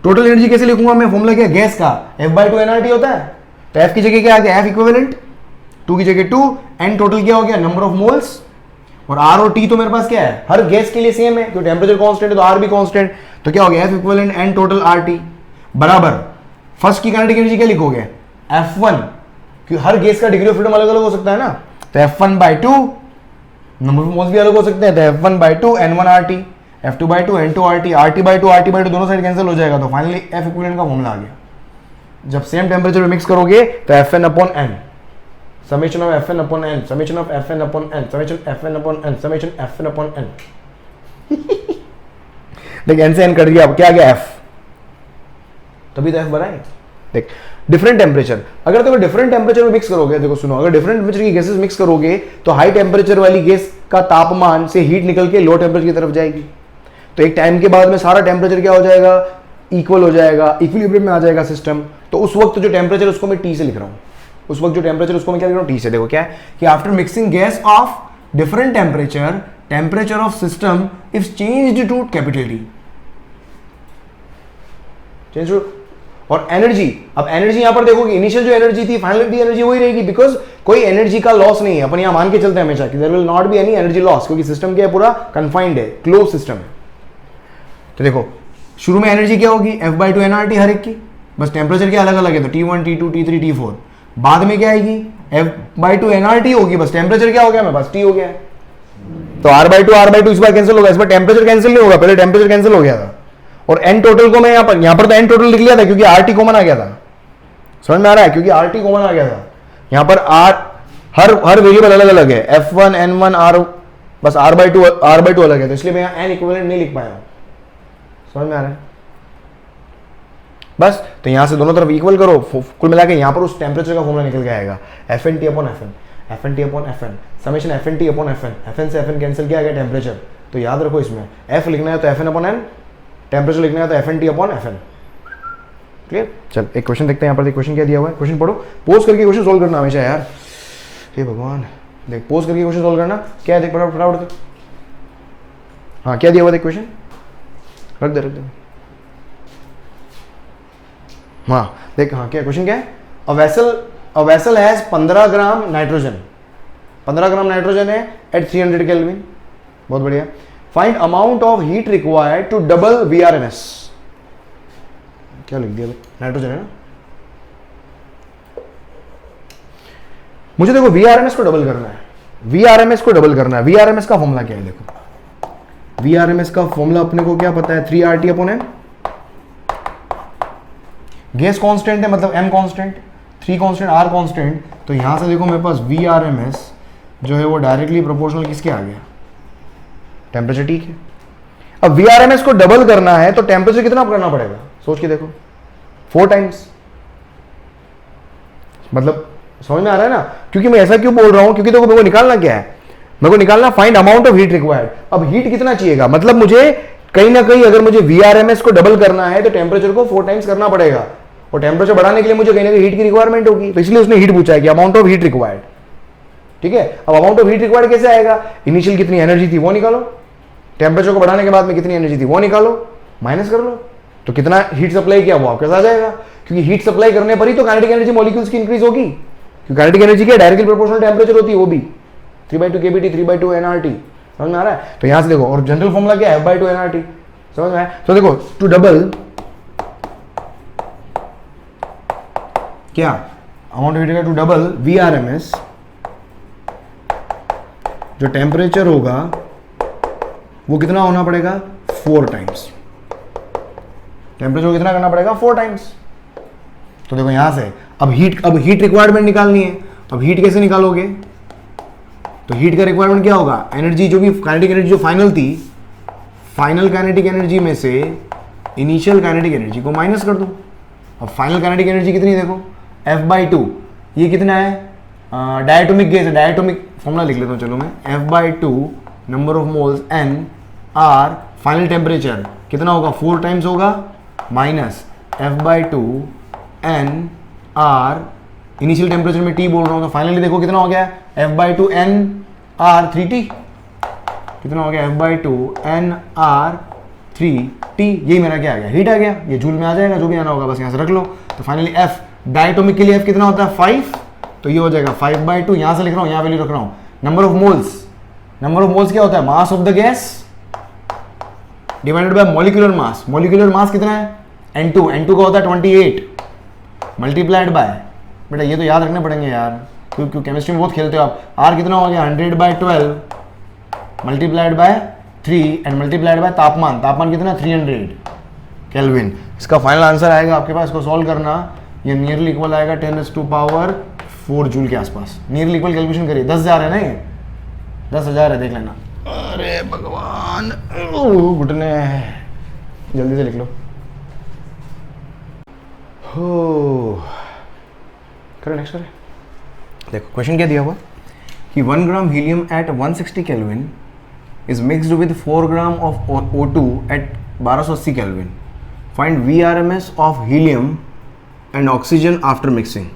टोटल एनर्जी कैसे लिखूंगा मैं, फॉर्मूला क्या गैस का F/2 nRT होता है, तो F की जगह क्या आ गया F इक्विवेलेंट, 2 की जगह 2, N टोटल क्या हो गया नंबर ऑफ मोल्स, और R और T तो मेरे पास क्या है हर गैस के लिए सेम है, क्योंकि टेम्परेचर कांस्टेंट है तो R भी कांस्टेंट, तो क्या हो गया F equivalent N total RT बराबर फर्स्ट की काइनेटिक एनर्जी क्या लिखोगे F1, क्योंकि हर गैस का डिग्री ऑफ फ्रीडम अलग अलग हो सकता है ना, तो F1/2, नंबर ऑफ मोल्स भी अलग हो सकते हैं, तो F1/2 N1RT, F2/2 N2RT, RT/2 दोनों साइड कैंसिल हो जाएगा, तो फाइनली F इक्विवेलेंट का फॉर्मूला आ गया। जब सेम टेम्परेचर में मिक्स करोगे तो Fn/n, summation of Fn/n, summation of Fn/n, summation Fn/n, summation Fn/n। देख n से n कर दिया, अब क्या आ गया F, तभी तो F बना है। देख डिफरेंट टेम्परेचर, अगर देखो डिफरेंट टेम्परेचर में मिक्स करोगे, देखो सुनो, अगर डिफरेंट टेम्परेचर की गैसेस मिक्स करोगे तो हाई टेम्परेचर वाली गैस का तापमान से हीट निकल के लो टेम्परेचर की तरफ जाएगी, तो एक टाइम के बाद में सारा टेम्परेचर क्या हो जाएगा इक्वल हो जाएगा, इक्विलिब्रियम में आ जाएगा सिस्टम, तो उस वक्त जो टेम्परेचर उसको मैं टी से लिख रहा हूँ, उस वक्त जो टेम्परेचर उसको मैं क्या लिख रहा हूँ, टी से। देखो क्या है कि after mixing gas of different temperature, temperature of system if changed to capital T, change to. और एनर्जी, अब एनर्जी यहां पर देखोगे इनिशियल जो एनर्जी थी फाइनल भी एनर्जी वही रहेगी, बिकॉज कोई एनर्जी का लॉस नहीं है, अपन यहां मान के चलते हैं हमेशा कि there will not be any energy loss, क्योंकि सिस्टम क्या है, पूरा कंफाइंड है, क्लोज सिस्टम है। तो देखो शुरू में एनर्जी क्या होगी, F/2 nRT हर एक की, बस टेम्परेचर क्या अलग अलग है, तो T1 T2 T3 T4। बाद में क्या आएगी, F/2 nRT होगी, बस टेम्परेचर क्या हो गया, मैं बस T हो गया। तो R/2 इस बार कैंसिल होगा, इस बार टेम्परेचर कैंसिल नहीं होगा, पहले टेम्परेचर कैंसिल हो गया था। और n टोटल को मैं यहां पर तो n टोटल लिख लिया था क्योंकि RT कॉमन आ गया था, समझ में आ रहा है, क्योंकि RT कॉमन आ गया था। यहां पर हर वेरिएबल अलग अलग है, F1 N1 R, बस R/2 अलग है, तो इसलिए मैं यहां n इक्विवेलेंट नहीं लिख पाया, समझ में आ रहा है बस। तो यहां से दोनों तरफ इक्वल करो, कुल मिला के यहां पर उस टेम्परेचर का फॉर्मूला निकल के आएगा, FN समेशन FN से FN कैंसिल किया गया टेम्परेचर। तो याद रखो इसमें F लिखना है तो FN/N, टेम्परेचर लिखना है तो FN क्लियर। चल एक क्वेश्चन देखते हैं, यहाँ पर क्वेश्चन क्या दिया हुआ है, क्वेश्चन पढ़ो, पोज करके क्वेश्चन सोल्व करना हमेशा यार, हे भगवान। देख पोज करके क्वेश्चन सोल्व करना, क्या है देख फटाफट। हाँ क्या दिया हुआ देख क्वेश्चन, रख दे। हाँ देख, हाँ क्या क्वेश्चन क्या है, a vessel has 15 gram nitrogen, 15 gram nitrogen है एट 300 केल्विन, बहुत बढ़िया। Find amount of heat required to double VRMS, क्या लिख दिया, नाइट्रोजन है ना। मुझे देखो VRMS को डबल करना है, VRMS का फॉर्मूला क्या है, देखो VRMS का फॉर्मूला अपने को क्या पता है, 3RT/N। गैस कांस्टेंट है, मतलब M constant, 3 constant, R constant. तो यहां से देखो मेरे पास VRMS जो है वो डायरेक्टली प्रोपोर्शनल किसके आ गया, टेम्परेचर, ठीक है। अब VRMS को डबल करना है तो टेम्परेचर कितना करना पड़ेगा, सोच के देखो, 4 टाइम्स, मतलब समझ में आ रहा है ना। क्योंकि मैं ऐसा क्यों बोल रहा हूं, क्योंकि देखो मेरे को निकालना क्या है, मेरे को निकालना find amount of heat required. अब हीट कितना चाहिएगा, मतलब मुझे कहीं ना कहीं अगर मुझे VRMS को डबल करना है तो टेम्परेचर को 4 टाइम्स करना पड़ेगा, और टेम्परेचर बढ़ाने के लिए मुझे कहीं ना कहीं हीट की रिक्वायरमेंट होगी, तो इसलिए उसने हीट पूछा है कि अमाउंट ऑफ हीट रिक्वायर्ड, ठीक है। अब अमाउंट ऑफ हीट रिक्वायर्ड कैसे आएगा, इनिशियल कितनी एनर्जी थी वो निकालो, टेम्परेचर को बढ़ाने के बाद में कितनी एनर्जी थी वो निकालो, माइनस कर लो, तो कितना हीट सप्लाई किया वो आपके साथ आ जाएगा। क्योंकि हीट सप्लाई करने पर ही तो काइनेटिक एनर्जी मॉलिक्यूल्स की इंक्रीज होगी, क्योंकि काइनेटिक एनर्जी क्या डायरेक्टली प्रोपोर्शनल टेम्परेचर होती है, वो भी 3/2 kBT 3/2 nRT, समझ में आ रहा है। तो यहां से देखो, और जनरल फॉर्मूला क्या है, F/2 nRT, समझ में आया। तो देखो टू डबल क्या amount of heat to double VRMS, जो टेम्परेचर होगा वो कितना होना पड़ेगा, 4 टाइम्स, टेम्परेचर कितना करना पड़ेगा, 4 टाइम्स। तो देखो यहां से अब हीट रिक्वायरमेंट निकालनी है। अब हीट कैसे निकालोगे, तो हीट का रिक्वायरमेंट क्या होगा, एनर्जी जो भी काइनेटिक एनर्जी जो फाइनल थी, फाइनल काइनेटिक एनर्जी में से इनिशियल काइनेटिक एनर्जी को माइनस कर दो। अब फाइनल काइनेटिक एनर्जी कितनी देखो, F/2, ये कितना है, डायटोमिक गैस है, डायटोमिक फॉर्मूला लिख लेता हूं चलो मैं, F/2 number of moles N R, final temperature कितना होगा, 4 टाइम्स होगा, minus F/2 N R, initial temperature में T बोल रहा हूं, तो फाइनली देखो कितना हो गया, F/2 N R 3T, कितना हो गया, F/2 N R 3T, यही मेरा क्या आ गया, हीट आ गया। ये जूल में आ जाएगा, जो भी आना होगा बस यहां से रख लो। तो फाइनली F डायटोमिक के लिए F कितना होता है, 5, तो ये हो जाएगा 5/2, यहां से लिख रहा हूं, यहां वैल्यू रख रहा हूं। नंबर ऑफ मोल्स क्या होता है, मास of the gas divided by molecular mass. Molecular mass कितना है, N2 का होता है 28 मल्टीप्लाइड बाय, बेटा ये तो याद रखने पड़ेंगे यार, क्योंकि केमिस्ट्री में बहुत खेलते हो आप। R कितना हो गया, 100/12 multiplied by 3 and multiplied by तापमान कितना, 300 केल्विन। इसका फाइनल आंसर आएगा आपके पास, इसको सॉल्व करना, ये नियरली इक्वल आएगा 10⁴ जूल के आसपास। नियरली इक्वल कैलकुलेशन करिए, 10,000 है ना, ये 10,000 है, देख लेना। अरे भगवान, घुटने, जल्दी से लिख लो। हो करें, नेक्स्ट करें। देखो क्वेश्चन क्या दिया हुआ कि 1 gram helium at 160 kelvin is mixed with 4 gram of O2 at 1280 kelvin. Find VRMS of helium and oxygen after mixing.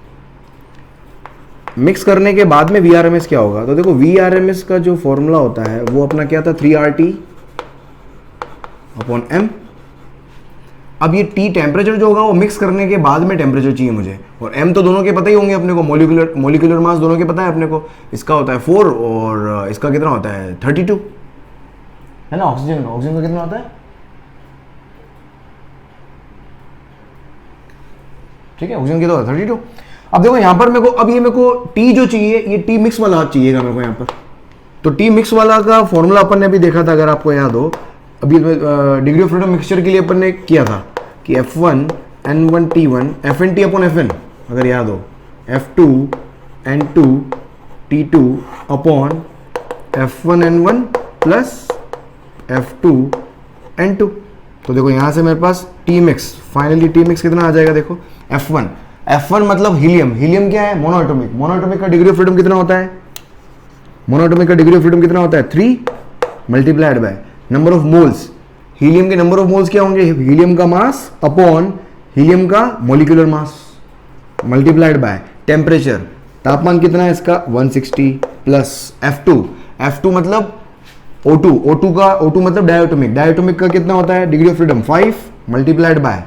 Mix करने के बाद में VRMS क्या होगा? तो देखो VRMS का जो फॉर्मूला होता है वो अपना क्या था, 3RT/m। अब ये T टेम्परेचर जो होगा वो मिक्स करने के बाद में टेम्परेचर चाहिए मुझे, और M तो दोनों के पता ही होंगे अपने को, मोलिकुलर मास दोनों के पता है अपने को। इसका होता है 4 और इसका कितना होता है 32, है ना। ऑक्सीजन का कितना होता है? ठीक है, ऑक्सीजन कितना होता है 32। अब देखो यहाँ पर मेरे को, अब ये मेरे को T जो चाहिए, ये T मिक्स वाला चाहिएगा मेरे को यहाँ पर। तो T मिक्स वाला का फॉर्मूला अपन ने अभी देखा था, अगर आपको याद हो, अभी डिग्री ऑफ फ्रीडम मिक्सचर के लिए अपन ने किया था कि F1N1T1 FN/T/FN, अगर याद हो, F2N2T2 upon F1N1 plus F2N2। तो देखो यहाँ से मेरे पास T mix, finally T mix कितना आ जाएगा, देखो F1 मतलब हीलियम क्या है, मोनोएटॉमिक का डिग्री ऑफ फ्रीडम कितना होता है, 3 multiplied by number of moles. Helium के नंबर ऑफ मोल्स क्या होंगे, हीलियम का मास अपॉन हीलियम का molecular mass multiplied by temperature, तापमान कितना है इसका 160 प्लस F2 मतलब O2 मतलब डायटोमिक का कितना होता है degree of freedom 5 multiplied by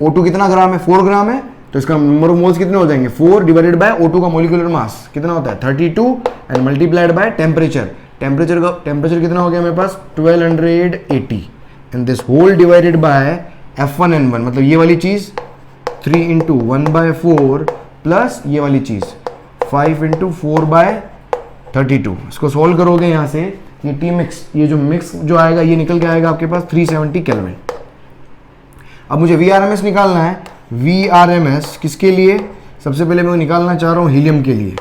O2 कितना ग्राम है, 4 ग्राम है, तो इसका नंबर ऑफ मोल्स कितने हो जाएंगे 4 डिवाइडेड बाय O2 का मोलिकुलर मास कितना होता है 32 एंड मल्टीप्लाइड बाय टेम्परेचर कितना हो गया मेरे पास 1280 and this whole divided by F1N1 मतलब ये वाली चीज 3 इंटू 1/4 प्लस ये वाली चीज 5 इंटू 4/32। इसको सोल्व करोगे यहाँ से, ये T मिक्स, ये जो मिक्स जो आएगा ये निकल के आएगा आपके पास 370 केल्विन। अब मुझे VRMS निकालना है। VRMS किसके लिए, सबसे पहले मैं निकालना चाह रहा हूँ हीलियम के लिए।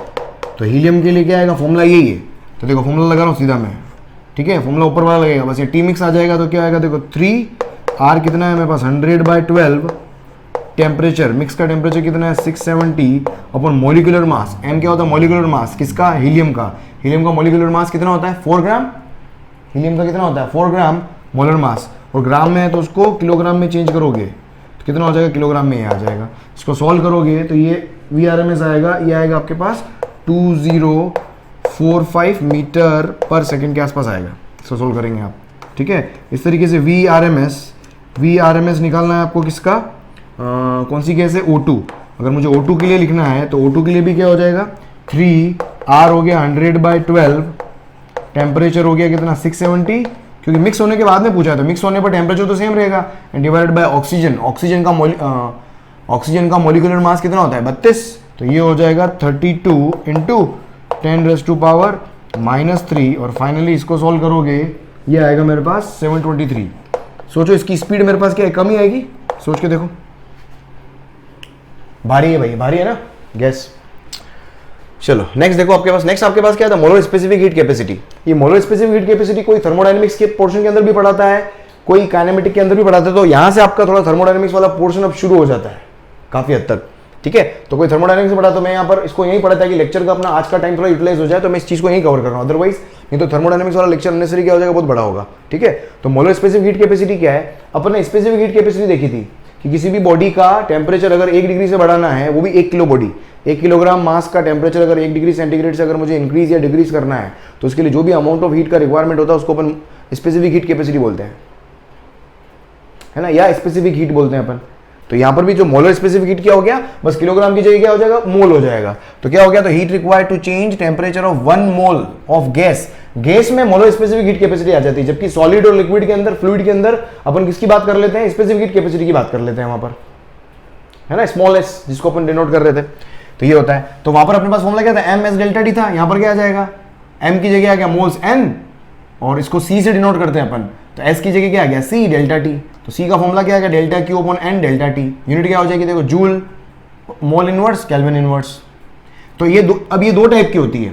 तो हीलियम के लिए क्या आएगा, फॉर्मूला यही है। तो देखो फॉर्मूला लगा रहा हूँ सीधा मैं, ठीक है, फॉर्मूला ऊपर वाला लगेगा, बस ये T मिक्स आ जाएगा। तो क्या आएगा देखो 3R कितना है मेरे पास 100/12, टेम्परेचर मिक्स का टेम्परेचर कितना है 670 अपॉन मोलिकुलर मास। M क्या होता है मोलिकुलर मास किसका, हीलियम का मोलिकुलर मास कितना होता है 4 ग्राम। हीलियम का कितना होता है 4 ग्राम मोलर मास, और ग्राम में है तो उसको किलोग्राम में चेंज करोगे तो कितना हो जाएगा, किलोग्राम में ये आ जाएगा। इसको सॉल्व करोगे तो ये VRMS आएगा, ये आएगा आपके पास 2045 मीटर पर सेकेंड के आसपास आएगा। इसको सोल्व करेंगे आप, ठीक है। इस तरीके से VRMS निकालना है आपको किसका, कौन सी गैस है O2। अगर मुझे O2 के लिए लिखना है तो O2 के लिए भी क्या हो जाएगा 3R हो गया 100/12, टेम्परेचर हो गया कितना 670, क्योंकि मिक्स होने के बाद में पूछा है तो मिक्स होने पर टेम्परेचर तो सेम रहेगा, एंड डिवाइडेड बाय ऑक्सीजन का मोलिकुलर मास कितना होता है 32। तो ये हो जाएगा 32 इंटू 10⁻³ और फाइनली इसको सॉल्व करोगे ये आएगा मेरे पास 723। सोचो इसकी स्पीड मेरे पास क्या है, कम ही आएगी, सोच के देखो। भारी है भाई, भारी है ना गैस। चलो नेक्स्ट देखो आपके पास क्या था, मोलर स्पेसिफिक हीट कैपेसिटी। ये मोलर स्पेसिफिक हीट कैपेसिटी कोई थर्मोडायनेमिक्स के पोर्शन के अंदर भी पढ़ाता है, कोई काइनेमेटिक के अंदर भी पढ़ाता है। तो यहां से आपका थोड़ा थर्मोडायनेमिक्स वाला पोर्शन अब शुरू हो जाता है काफी हद तक, ठीक है। तो कोई थर्मोडायनेमिक्स पढ़ा तो मैं यहाँ पर इसको यही पढ़ाता है कि लेक्चर का अपना आज का टाइम थोड़ा यूटिलाइज हो जाए, तो मैं इस चीज को यही कवर कर रहा हूँ। अदरवाइज नहीं तो थर्मोडायनेमिक्स वाला लेक्चर अननेसेसरी क्या हो जाएगा, बहुत बड़ा होगा, ठीक है। तो मोलर स्पेसिफिक हीट कैपेसिटी क्या है, अपन ने स्पेसिफिक हीट कैपेसिटी देखी थी कि किसी भी बॉडी का टेम्परेचर अगर 1 डिग्री से बढ़ाना है, वो भी 1 किलो बॉडी, 1 किलोग्राम मास का टेम्परेचर अगर 1 डिग्री सेंटीग्रेड से अगर मुझे इंक्रीज या डिक्रीज करना है तो उसके लिए जो भी अमाउंट ऑफ हीट का रिक्वायरमेंट होता है उसको अपन स्पेसिफिक हीट कैपेसिटी बोलते हैं, है ना, या स्पेसिफिक हीट बोलते हैं अपन। तो यहां पर भी जो मोलर स्पेसिफिक हीट क्या हो गया, बस किलोग्राम की जगह क्या हो जाएगा मोल हो जाएगा। तो क्या हो गया, तो heat required to change temperature of 1 mole of gas में मोलर स्पेसिफिक हीट कैपेसिटी आ जाती है। जबकि सॉलिड और लिक्विड के अंदर, फ्लूइड के अंदर अपन किसकी बात कर लेते हैं, स्पेसिफिक हीट कैपेसिटी की बात कर लेते हैं वहां पर, है ना, स्मॉल एस जिसको अपन डिनोट कर रहे थे। तो ये होता है। तो वहां पर अपने पास फॉर्मूला क्या था, m/ΔT था, यहां पर क्या आ जाएगा m की जगह आ गया मोल्स n और इसको c से डिनोट करते हैं अपन, तो s की जगह क्या आ गया c∆T। तो c का फॉर्मूला क्या आ गया ΔQ/n∆T। यूनिट क्या हो जाएगी देखो joule, mole inverse, kelvin inverse. तो ये अब ये दो टाइप की होती है,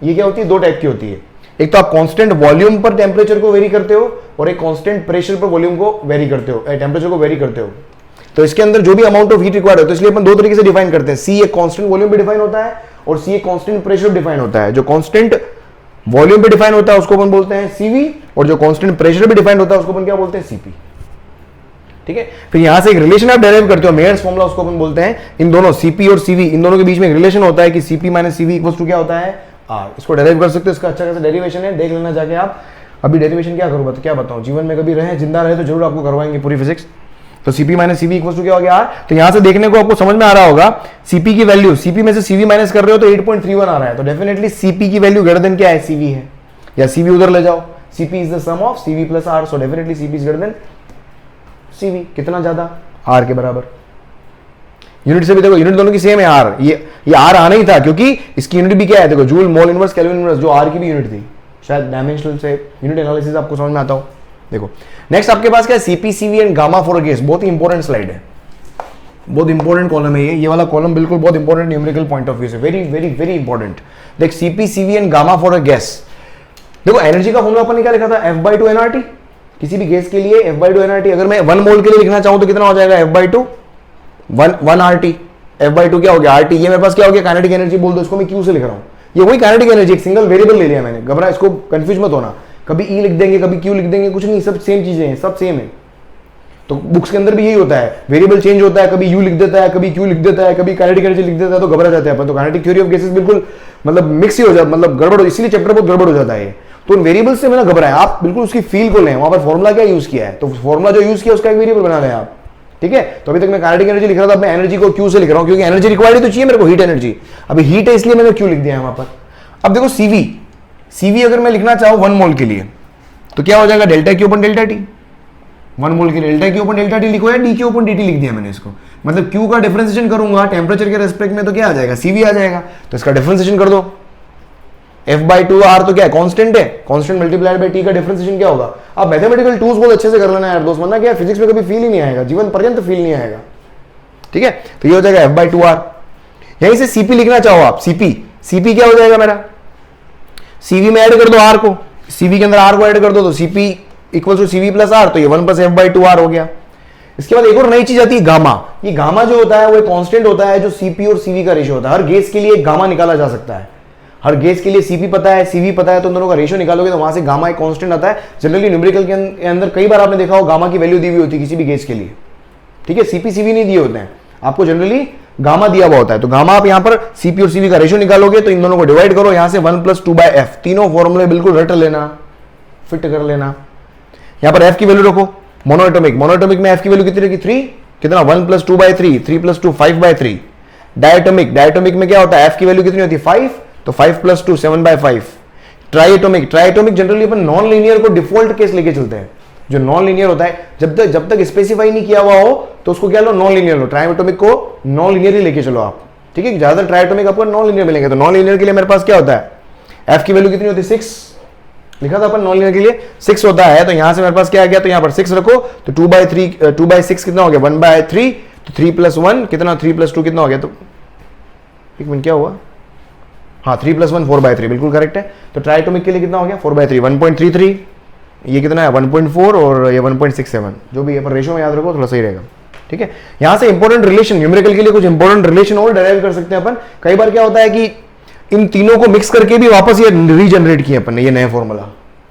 ये क्या होती है, दो टाइप की होती है। एक तो आप कांस्टेंट वॉल्यूम पर टेम्परेचर को वेरी करते हो और एक कांस्टेंट प्रेशर पर वॉल्यूम को वेरी करते हो, टेम्परेचर को वेरी करते हो। तो इसके अंदर जो भी अमाउंट ऑफ हीट रिक्वायर्ड होता है, इसलिए अपन दो तरीके से डिफाइन करते हैं, सी एक कांस्टेंट वॉल्यूम पे डिफाइन होता है और सी एक कांस्टेंट प्रेशर डिफाइन होता है। जो कांस्टेंट वॉल्यूम पे डिफाइन होता है उसको अपन बोलते हैं सीवी, और जो कांस्टेंट प्रेशर पे डिफाइन होता है उसको अपन क्या बोलते हैं सीपी। ठीक है। फिर यहां से एक रिलेशन आप डेराइव करते हो, मेयर्स फॉर्मूला उसको अपन बोलते हैं। इन दोनों सीपी और सीवी, इन दोनों के बीच में एक रिलेशन होता है कि CP minus CV equal to क्या होता है, आर। इसको डेराइव कर सकते हो, इसका अच्छा खासा डेरिवेशन है, देख लेना जाके आप। अभी डेरिवेशन क्या करूँ, क्या बताऊँ, जीवन में कभी रहे, जिंदा रहे तो जरूर आपको करवाएंगे पूरी फिजिक्स। तो CP minus CV equal to क्या हो गया, आर। तो यहां से देखने को आपको समझ में आ रहा होगा, सीपी की वैल्यू, सीपी में से सीवी माइनस कर रहे हो तो 8.31 आ रहा है, तो डेफिनेटली सीपी की वैल्यू ग्रेटर देन क्या है, सीवी है, या सीवी उधर ले जाओ, CP is the sum of CV plus R, so definitely CP is greater than CV. कितना ज्यादा, आर के बराबर। यूनिट से भी देखो, यूनिट दोनों की सेम है आर, ये आर आना ही था क्योंकि इसकी यूनिट भी क्या है, देखो joule mole inverse kelvin inverse, जो आर की भी यूनिट थी। शायद डायमेंशनल से यूनिट एनालिसिस आपको समझ में आता हो। देखो नेक्स्ट आपके पास क्या है, CP CV and gamma for a gas. बहुत ही इंपॉर्टेंट स्लाइड है, बहुत इंपॉर्टेंट कॉलम है ये वाला कॉलम बिल्कुल बहुत important numerical point of view से, वेरी वेरी वेरी इंपॉर्टेंट। देख CP CV and gamma for a gas. देखो एनर्जी का फॉर्मूला अपन ने क्या लिखा था, F/2 nRT। किसी भी गैस के लिए F/2 nRT। अगर मैं 1 मोल के लिए लिखना चाहूं तो कितना हो जाएगा, F/2 1 RT। F/2 क्या हो गया, RT। ये मेरे पास क्या हो गया, काइनेटिक एनर्जी बोल दो इसको, मैं Q से लिख रहा हूं। ये वही काइनेटिक एनर्जी, एक सिंगल वेरिएबल ले लिया मैंने, घबरा, इसको कंफ्यूज मत होना, कभी E लिख देंगे कभी Q लिख देंगे, कुछ नहीं, सब सेम चीजें हैं, सब सेम है। तो बुक्स के अंदर भी यही होता है, वेरिएबल चेंज होता है, कभी U लिख देता है, कभी Q लिख देता है, कभी काइनेटिक एनर्जी लिख देता है, तो घबरा जाते हैं अपन। तो काइनेटिक थ्योरी ऑफ गैसेस बिल्कुल मतलब मिक्स ही हो जाता, मतलब गड़बड़, इसलिए चैप्टर बहुत गड़बड़ हो जाता है। तो उन वेरिएबल से मैंने घबराया, आप बिल्कुल उसकी फील को लें, वहां पर फॉर्मुला क्या यूज किया है, तो फॉर्मुला जो यूज किया उसका एक वेरिएबल बना लें आप, ठीक है। तो अभी तक मैं काइनेटिक एनर्जी लिख रहा था, मैं एनर्जी को Q से लिख रहा हूं क्योंकि एनर्जी रिक्वायर्ड तो चाहिए मेरे को, हीट एनर्जी। अभी हीट है इसलिए मैंने Q लिख दिया है वहां पर। अब देखो सीवी अगर मैं लिखना चाहूं 1 मोल के लिए तो क्या हो जाएगा, डेल्टा Q अपन डेल्टा T। 1 मोल के लिए डेल्टा Q अपन डेल्टा T लिखो, या डी Q अपन dt लिख दिया मैंने इसको। मतलब Q का डिफरेंशिएशन करूंगा टेम्परेचर के रेस्पेक्ट में तो क्या आ जाएगा, CV आ जाएगा। तो इसका डिफरेंशिएशन कर दो, F/2 R तो क्या है, कांस्टेंट है, कांस्टेंट मल्टीप्लाइड बाय T का डिफरेंशिएशन क्या होगा। अब मैथमेटिकल टूल्स बहुत अच्छे से कर लेना यार दोस्त, वरना क्या फिजिक्स में कभी फील ही नहीं आएगा, जीवन पर्यंत फील नहीं आएगा, ठीक है। तो ये हो जाएगा F/2 R। यहीं से CP लिखना चाहो आप, CP क्या हो जाएगा मेरा, CV में ऐड कर दो R को, CV के अंदर R को ऐड कर दो तो CP equal to CV plus R, तो ये 1 प्लस F/2 R हो गया। इसके बाद एक और नई चीज आती है गामा। ये गामा जो होता है वो एक कांस्टेंट होता है जो CP और CV का रेशियो होता है। हर गैस के लिए एक गामा निकाला जा सकता है, हर गैस के लिए CP पता है CV पता है, तो दोनों का रेशियो निकालोगे तो वहां से गामा एक कांस्टेंट आता है। जनरली न्यूमेरिकल के अंदर कई बार आपने देखा हो गामा की वैल्यू दी हुई होती है किसी भी गैस के लिए, ठीक है। CP CV नहीं दिए होते हैं आपको, जनरली गामा दिया हुआ होता है। तो गामा आप यहां पर CP और CV का रेशियो निकालोगे तो इन दोनों को डिवाइड करो, यहां से 1 + 2/f, तीनों फॉर्मूले बिल्कुल रट लेना, फिट कर लेना। यहां पर f की वैल्यू रखो, मोनोएटॉमिक में f की वैल्यू कितनी रहेगी, 3, कितना 1 + 2/3, 3 + 2 5/3। डायटोमिक में क्या होता है, f की वैल्यू कितनी होती है 5, तो 5 + 2 7/5। ट्राइएटोमिक जनरली अपन नॉन लीनियर को डिफॉल्ट केस लेके चलते हैं। जो नॉन लीनियर होता है जब तक स्पेसिफाई नहीं किया हुआ हो तो उसको क्या लो, नॉन लीनियर लो। ट्राइएटोमिक को नॉन लीनियर ही लेके चलो आप, ठीक है। ज्यादातर ट्राइएटोमिक आपको नॉन लीनियर मिलेंगे। तो नॉन लीनियर के लिए मेरे पास क्या होता है, f की वैल्यू कितनी होती है 6, लिखा था अपन नॉन लीनियर के लिए 6 होता है। तो यहां से मेरे पास क्या आ गया, तो यहां पर 6 रखो, तो 2/6 कितना हो गया 1/3, तो 3 + 1 कितना, 3 + 2 कितना हो गया, तो एक मिनट क्या हुआ, हाँ 3 + 1 4/3, बिल्कुल करेक्ट है। तो ट्राइएटोमिक के लिए कितना हो गया 4/3, 1.33, ये कितना है 1.4 और ये 1.67, जो भी है पर रेशियो में याद रखो थोड़ा सही रहेगा, ठीक है। यहां से इंपॉर्टेंट रिलेशन, न्यूमेरिकल के लिए कुछ इंपॉर्टेंट रिलेशन और डेराइव कर सकते हैं अपन। कई बार क्या होता है कि इन तीनों को मिक्स करके भी वापस ये रीजनरेट किए अपन ने, ये नए फॉर्मूला,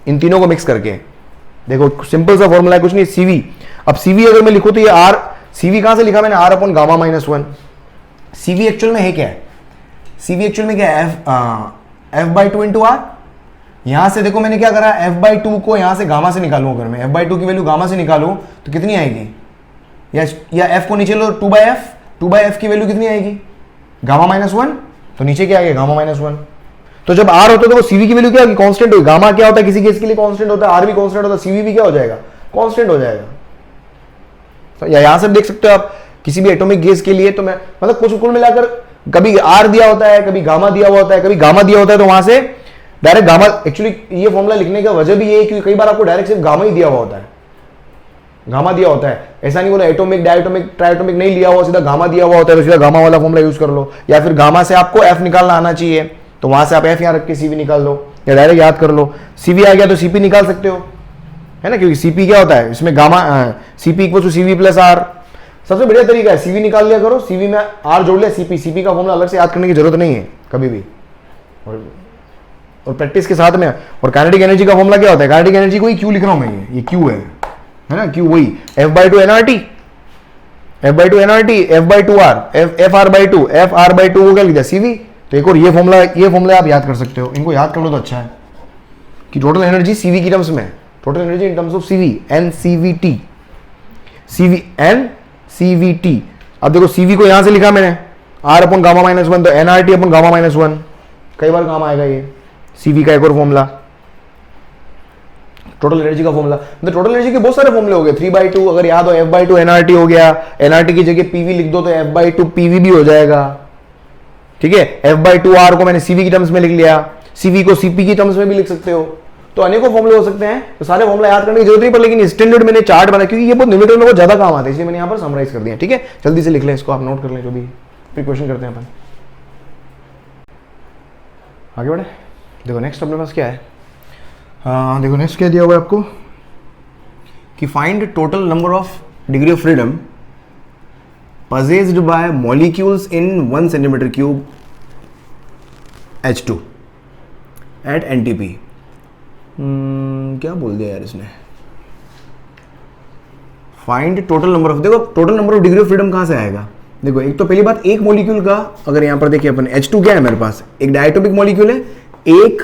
इन तीनों को मिक्स करके। देखो सिंपल सा फॉर्मूला है, कुछ नहीं, CV। अब CV अगर मैं लिखूं तो ये R, CV कहां से लिखा मैंने, R/γ-1। CV एक्चुअल में है क्या है, CV एक्चुअल में क्या है, F/2 × R। यहां से देखो मैंने क्या करा, F/2 को यहां से गामा से निकालूं, अगर मैं F/2 की वैल्यू गामा से निकालूं तो कितनी आएगी, या F को नीचे लो 2/f की वैल्यू कितनी आएगी, γ-1, तो नीचे क्या आएगा γ-1। तो जब R होता है तो CV की वैल्यू क्या होगी, कांस्टेंट होगी। गामा क्या होता है, किसी केस के लिए कांस्टेंट होता है, R भी कांस्टेंट होता है, CV भी क्या हो जाएगा, कांस्टेंट हो जाएगा। तो यहां से देख सकते हो आप किसी भी एटॉमिक गैस के लिए, तो मैं मतलब कुछ कुल मिलाकर कभी R दिया होता है, कभी गामा दिया हुआ होता है, कभी गामा दिया होता है, तो वहां से डायरेक्ट गामा। एक्चुअली ये फॉर्मूला लिखने का वजह भी ये है क्योंकि कई बार आपको डायरेक्ट सिर्फ गामा ही दिया हुआ होता है, गामा दिया होता है। ऐसा नहीं बोला एटॉमिक, डायटोमिक, ट्राइएटोमिक नहीं लिया हुआ, सीधा गामा दिया हुआ होता है, तो सीधा गामा वाला फॉर्मूला यूज कर लो। या फिर गामा से आपको F निकालना आना चाहिए, तो वहां से आप F यहां रख के CV निकाल लो, या डायरेक्ट याद कर लो। CV आ गया तो CP निकाल सकते हो, है ना, क्योंकि CP क्या होता है इसमें गामा, CP = CV + R। सबसे बढ़िया तरीका है CV निकाल लिया करो, CV में R जोड़ लिया, CP का फॉर्मूला अलग से याद करने की जरूरत नहीं है कभी भी, और प्रैक्टिस के साथ में। और काइनेटिक एनर्जी का फॉर्मूला क्या होता है, काइनेटिक एनर्जी को ही Q लिख रहा हूं मैं, ये Q है, है ना, क्यू वही F/2 nRT, F/2 nRT, F/2R, FR/2, FR/2 को क्या लिखा CV। तो एक और ये फॉर्मूला आप याद कर सकते हो, इनको याद कर लो तो अच्छा है कि टोटल एनर्जी CV की टर्म्स में, total energy in terms of CV, NCVT, CV NCVT। अब देखो CV को यहां से लिखा मैंने R/γ-1, तो nRT/γ-1 कई बार काम आएगा ये CV का एक और फॉर्मूला, टोटल एनर्जी का फॉर्मूला। तो टोटल एनर्जी के बहुत सारे फॉर्मूले हो गए, 3/2 अगर याद हो, F/2 nRT हो गया, nRT की जगह PV लिख दो तो F/2 PV भी हो जाएगा, ठीक है। F/2R को मैंने CV की टर्म्स में लिख लिया, CV को CP की टर्म्स में भी लिख सकते हो, तो अनेकों फॉर्मूले हो सकते हैं। तो सारे फॉर्मूला याद करने की जरूरत नहीं पर, लेकिन स्टैंडर्ड मैंने चार्ट बना क्योंकि ये बहुत न्यूमेरिकल में बहुत ज्यादा काम आते हैं, इसलिए मैंने यहाँ पर समराइज कर दिया, ठीक है। जल्दी से लिख लें इसको, आप नोट कर लें जो भी, फिर क्वेश्चन करते हैं अपन, आगे बढ़े। देखो नेक्स्ट अपने पास क्या है, देखो नेक्स्ट क्या दिया हुआ है आपको कि find total number of degree of freedom possessed by molecules in 1 centimeter cube H2 at NTP। क्या बोल दिया यार इसने, फाइंड टोटल नंबर ऑफ, देखो total number of degree of freedom कहां से आएगा। देखो एक तो पहली बात, एक मॉलिक्यूल का अगर यहां पर देखिए अपन, H2 क्या है मेरे पास, एक डायटोमिक मॉलिक्यूल है, एक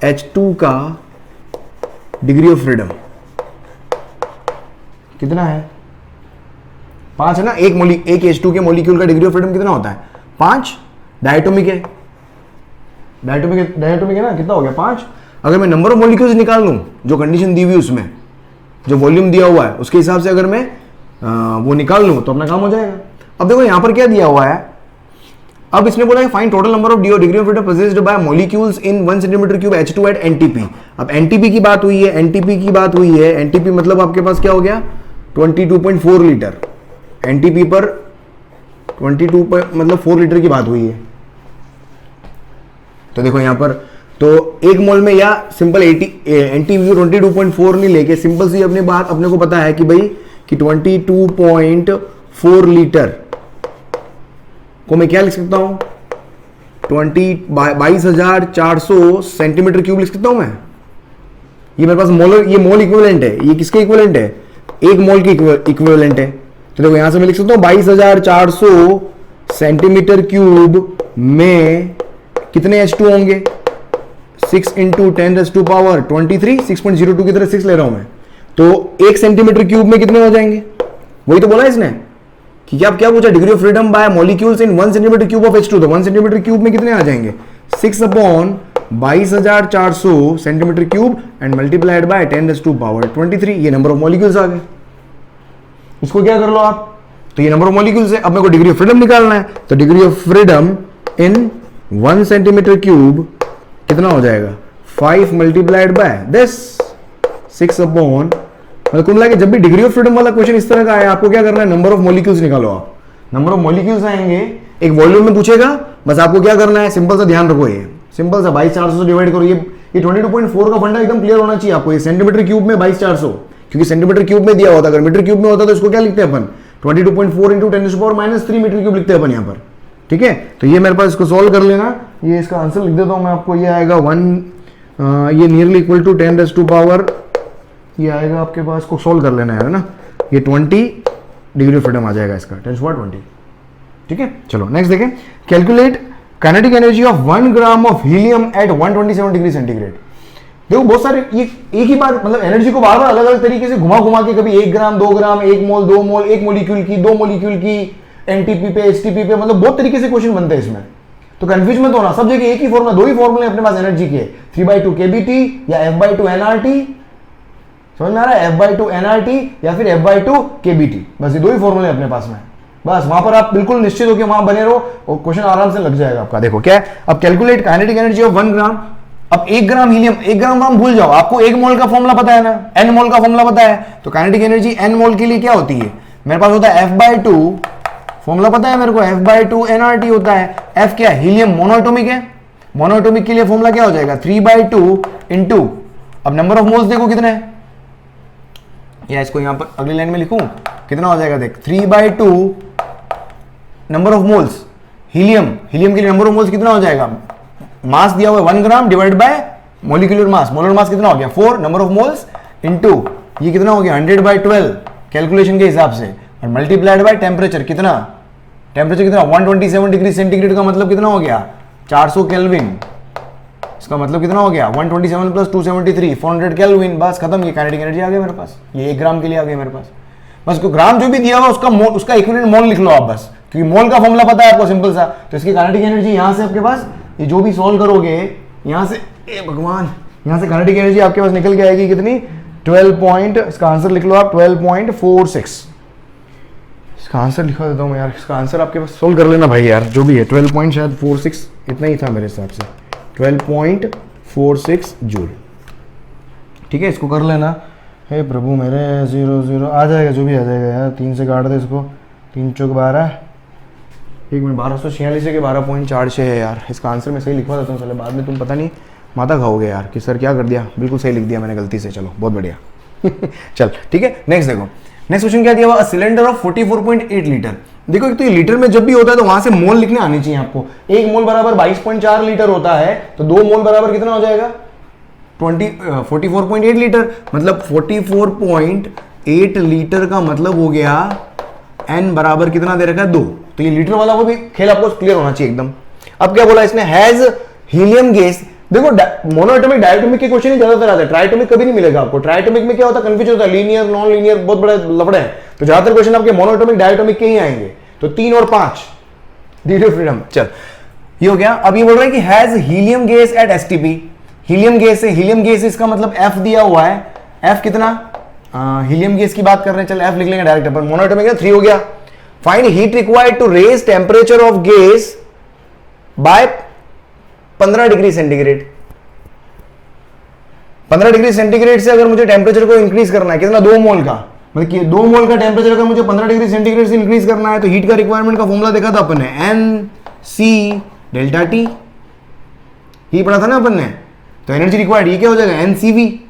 H2 का डिग्री ऑफ फ्रीडम कितना है, 5 है ना। एक H2 के मॉलिक्यूल का डिग्री ऑफ फ्रीडम कितना होता है, 5। डायटोमिक है, डायटोमिक है ना, कितना हो गया 5। अगर मैं नंबर ऑफ मॉलिक्यूल्स निकाल लूं, जो कंडीशन दी हुई उसमें, जो वॉल्यूम दिया हुआ है उसके हिसाब से अगर मैं वो निकाल लूं तो अपना काम हो जाएगा। अब देखो यहां पर क्या दिया हुआ है, अब इसने बोला है find total number of degree of freedom possessed by molecules in 1 centimetre cube H2 at NTP। अब NTP की बात हुई है, NTP की बात हुई है, NTP मतलब आपके पास क्या हो गया 22.4 लीटर, NTP पर 22 मतलब 4 लीटर की बात हुई है। तो देखो यहां पर तो एक मोल में, या सिंपल NTP 22.4 नहीं लेके सिंपल सी अपनी बात अपने को पता है कि भाई कि 22.4 लीटर को मैं क्या लिख सकता हूं, 22,400 सेंटीमीटर क्यूब लिख सकता हूं मैं। ये मेरे पास मोलर, ये मोल इक्विवेलेंट है, ये किसके इक्विवेलेंट है, एक मोल के इक्विवेलेंट है। तो देखो यहां से मैं लिख सकता हूं 22,400 सेंटीमीटर क्यूब में कितने H2 होंगे, 6 × 10⁻23, 6.02 की तरह 6 ले रहा हूं मैं, तो 1 सेंटीमीटर क्यूब में कितने हो जाएंगे, वही तो बोला इसने कि क्या पूछा, degree of freedom bye molecules in 1 centimetre cube of H2। तो 1 सेंटीमीटर क्यूब में कितने आ जाएंगे, 6/22,400 centimetre cube and multiplied by 10⁻23। ये नंबर ऑफ मॉलिक्यूल्स आ गए। इसको क्या कर लो आप, तो ये नंबर ऑफ मॉलिक्यूल्स है। अब मेरे को डिग्री ऑफ फ्रीडम निकालना है, तो degree of freedom in 1 centimetre cube कितना हो जाएगा, 5 मल्टीप्लाइड बाय दिस 6/, मतलब कुल मिला के जब भी डिग्री ऑफ फ्रीडम वाला क्वेश्चन इस तरह का आया, आपको क्या करना है, नंबर ऑफ मॉलिक्यूल्स निकालो आप। नंबर ऑफ मॉलिक्यूल्स आएंगे, एक वॉल्यूम में पूछेगा, बस आपको क्या करना है, सिंपल सा ध्यान रखो, ये सिंपल सा 22,400 से डिवाइड करो। ये 22.4 का फंडा एकदम क्लियर होना चाहिए आपको। ये सेंटीमीटर क्यूब में 22,400, क्योंकि सेंटीमीटर क्यूब में दिया होता, अगर मीटर क्यूब में होता तो इसको क्या लिखते हैं अपन, 22.4 × 10⁻³ मीटर क्यूब लिखते हैं अपन यहाँ पर, ठीक है। तो ये मेरे पास, इसको सॉल्व कर लेना, ये इसका आंसर लिख देता हूं मैं आपको, ये आएगा 1, ये नियरली इक्वल टू 10⁻, ये आएगा आपके पास, को सॉल्व कर लेना है ना, ये 20 डिग्री ऑफ फ्रीडम आ जाएगा इसका, 10⁻20, ठीक है। चलो नेक्स्ट देखें, calculate kinetic energy of 1 gram of helium at 127 degree centigrade. देखो बहुत सारे, ये एक ही बात, मतलब एनर्जी को बार बार अलग अलग तरीके से घुमा के, कभी 1 ग्राम 2 ग्राम, 1 मोल 2 मोल, एक मॉलिक्यूल की 2 मॉलिक्यूल की, NTP पे STP पे, मतलब बहुत तरीके से क्वेश्चन बनते हैं इसमें। तो कंफ्यूज मत होना, सब जगह एक ही फॉर्मूला, 2 ही फॉर्मूले अपने पास एनर्जी के, 3/2 kBT या F/2 nRT, समझ में आ रहा है, F/2 nRT या फिर F/2 kBT, बस ये 2 ही फॉर्मूले अपने पास में। बस वहां पर आप बिल्कुल निश्चित होकर वहां बने रहो और क्वेश्चन आराम से लग जाएगा आपका। देखो क्या है, अब कैलकुलेट काइनेटिक एनर्जी ऑफ 1 ग्राम। अब 1 ग्राम हीलियम, 1 ग्राम हम भूल जाओ, आपको 1 मोल का फॉर्मूला पता है ना, n मोल का फॉर्मूला पता है, तो काइनेटिक एनर्जी n मोल के लिए क्या होती है, मेरे पास होता है F/2, फॉर्मूला पता है मेरे को, F/2 nRT होता है। F क्या है, हीलियम मोनोएटॉमिक है, मोनोएटॉमिक के लिए फॉर्मूला क्या हो जाएगा, 3/2 × अब नंबर ऑफ मोल्स देखो कितने हैं, या इसको यहां पर अगली लाइन में लिखूं, कितना हो जाएगा देख, 3/2 नंबर ऑफ मोल्स, हीलियम के लिए नंबर ऑफ मोल्स कितना हो जाएगा, मास दिया हुआ है 1 gram divide by molecular mass, molar mass कितना हो गया 4, नंबर ऑफ मोल्स इनटू ये कितना हो गया 100/12 कैलकुलेशन के हिसाब से, और मल्टीप्लाइड बाय टेम्परेचर कितना, टेम्परेचर कितना 127 डिग्री सेंटीग्रेड का मतलब कितना हो गया 400 केल्विन। इसका मतलब कितना हो गया 127 प्लस 273 400 केल्विन। बस खत्म, ये काइनेटिक एनर्जी आ गया मेरे पास, ये 1 ग्राम के लिए आ गया मेरे पास। बस ग्राम जो भी दिया हुआ उसका इक्विवेलेंट मोल लिख लो आप बस, क्योंकि मोल का फॉर्मूला पता है आपको सिंपल सा। तो इसकी काइनेटिक एनर्जी यहाँ से आपके पास, ये जो भी सॉल्व करोगे यहाँ से, ए भगवान, यहाँ से काइनेटिक एनर्जी आपके पास निकल के आएगी कितनी 12 पॉइंट, इसका आंसर लिख लो आप 12.46। इसका आंसर लिखा देता हूँ मैं यार, इसका आंसर आपके पास सोल्व कर लेना भाई यार, जो भी है 12.46 इतना ही था मेरे हिसाब से, 12.46 जूल। ठीक है, इसको कर लेना। हे प्रभु मेरे, 0 आ जाएगा, जो भी आ जाएगा यार। 3 से काट दे इसको, 3 चौक 12, 1 मिनट 1246 है कि 12.46 है यार। इसका आंसर मैं सही लिखवा देता हूँ, चलो बाद में तुम पता नहीं माता खाओगे यार कि सर क्या कर दिया, बिल्कुल सही लिख दिया मैंने गलती से, चलो बहुत बढ़िया। चल ठीक है, नेक्स्ट देखो, नेक्स्ट क्वेश्चन क्या दिया हुआ, सिलेंडर ऑफ 44.8 लीटर। देखो एक तो ये लीटर में जब भी होता है तो वहां से मोल लिखने आने चाहिए आपको। 1 मोल बराबर 22.4 लीटर होता है, तो 2 मोल बराबर कितना हो जाएगा 44.8 लीटर, मतलब 44.8 लीटर का मतलब हो गया n बराबर कितना दे रखा है 2। तो ये लीटर वाला को भी खेल आपको क्लियर होना चाहिए एकदम। अब क्या बोला इसने, हैज हीलियम गैस। देखो मोनोएटॉमिक डायटोमिक के क्वेश्चन ही ज्यादातर आते हैं, ट्राइटोमिक कभी नहीं मिलेगा आपको। ट्राइटोमिक में क्या होता है, कंफ्यूजन होता है, लीनियर नॉन लीनियर, बहुत बड़े लफड़े हैं। तो ज्यादातर क्वेश्चन आपके मोनोएटॉमिक डायटोमिक के ही आएंगे। तो 3 और 5 डिग्री ऑफ फ्रीडम। चल ये हो गया। अब ये बोल रहा है कि has helium gas at STP. Helium gas है, हीलियम गैस इसका मतलब एफ दिया हुआ है, एफ कितना, हीलियम गैस की बात कर रहे हैं, चल एफ लिख लेंगे डायरेक्ट अपन। मोनोएटॉमिक है 3 हो गया। Find heat required to raise temperature of gas by 15 degree centigrade. 15 degree centigrade से अगर मुझे टेम्परेचर को इंक्रीज करना है कितना, 2 मोल का, मतलब कि 2 मोल का टेम्परेचर अगर मुझे 15 डिग्री सेंटीग्रेड से इंक्रीज करना है तो हीट का रिक्वायरमेंट का फॉर्मूला देखा था अपन ने, एन सी डेल्टा टी, ही पढ़ा था ना अपन ने। तो एनर्जी रिक्वायर्ड ये क्या हो जाएगा, N C V.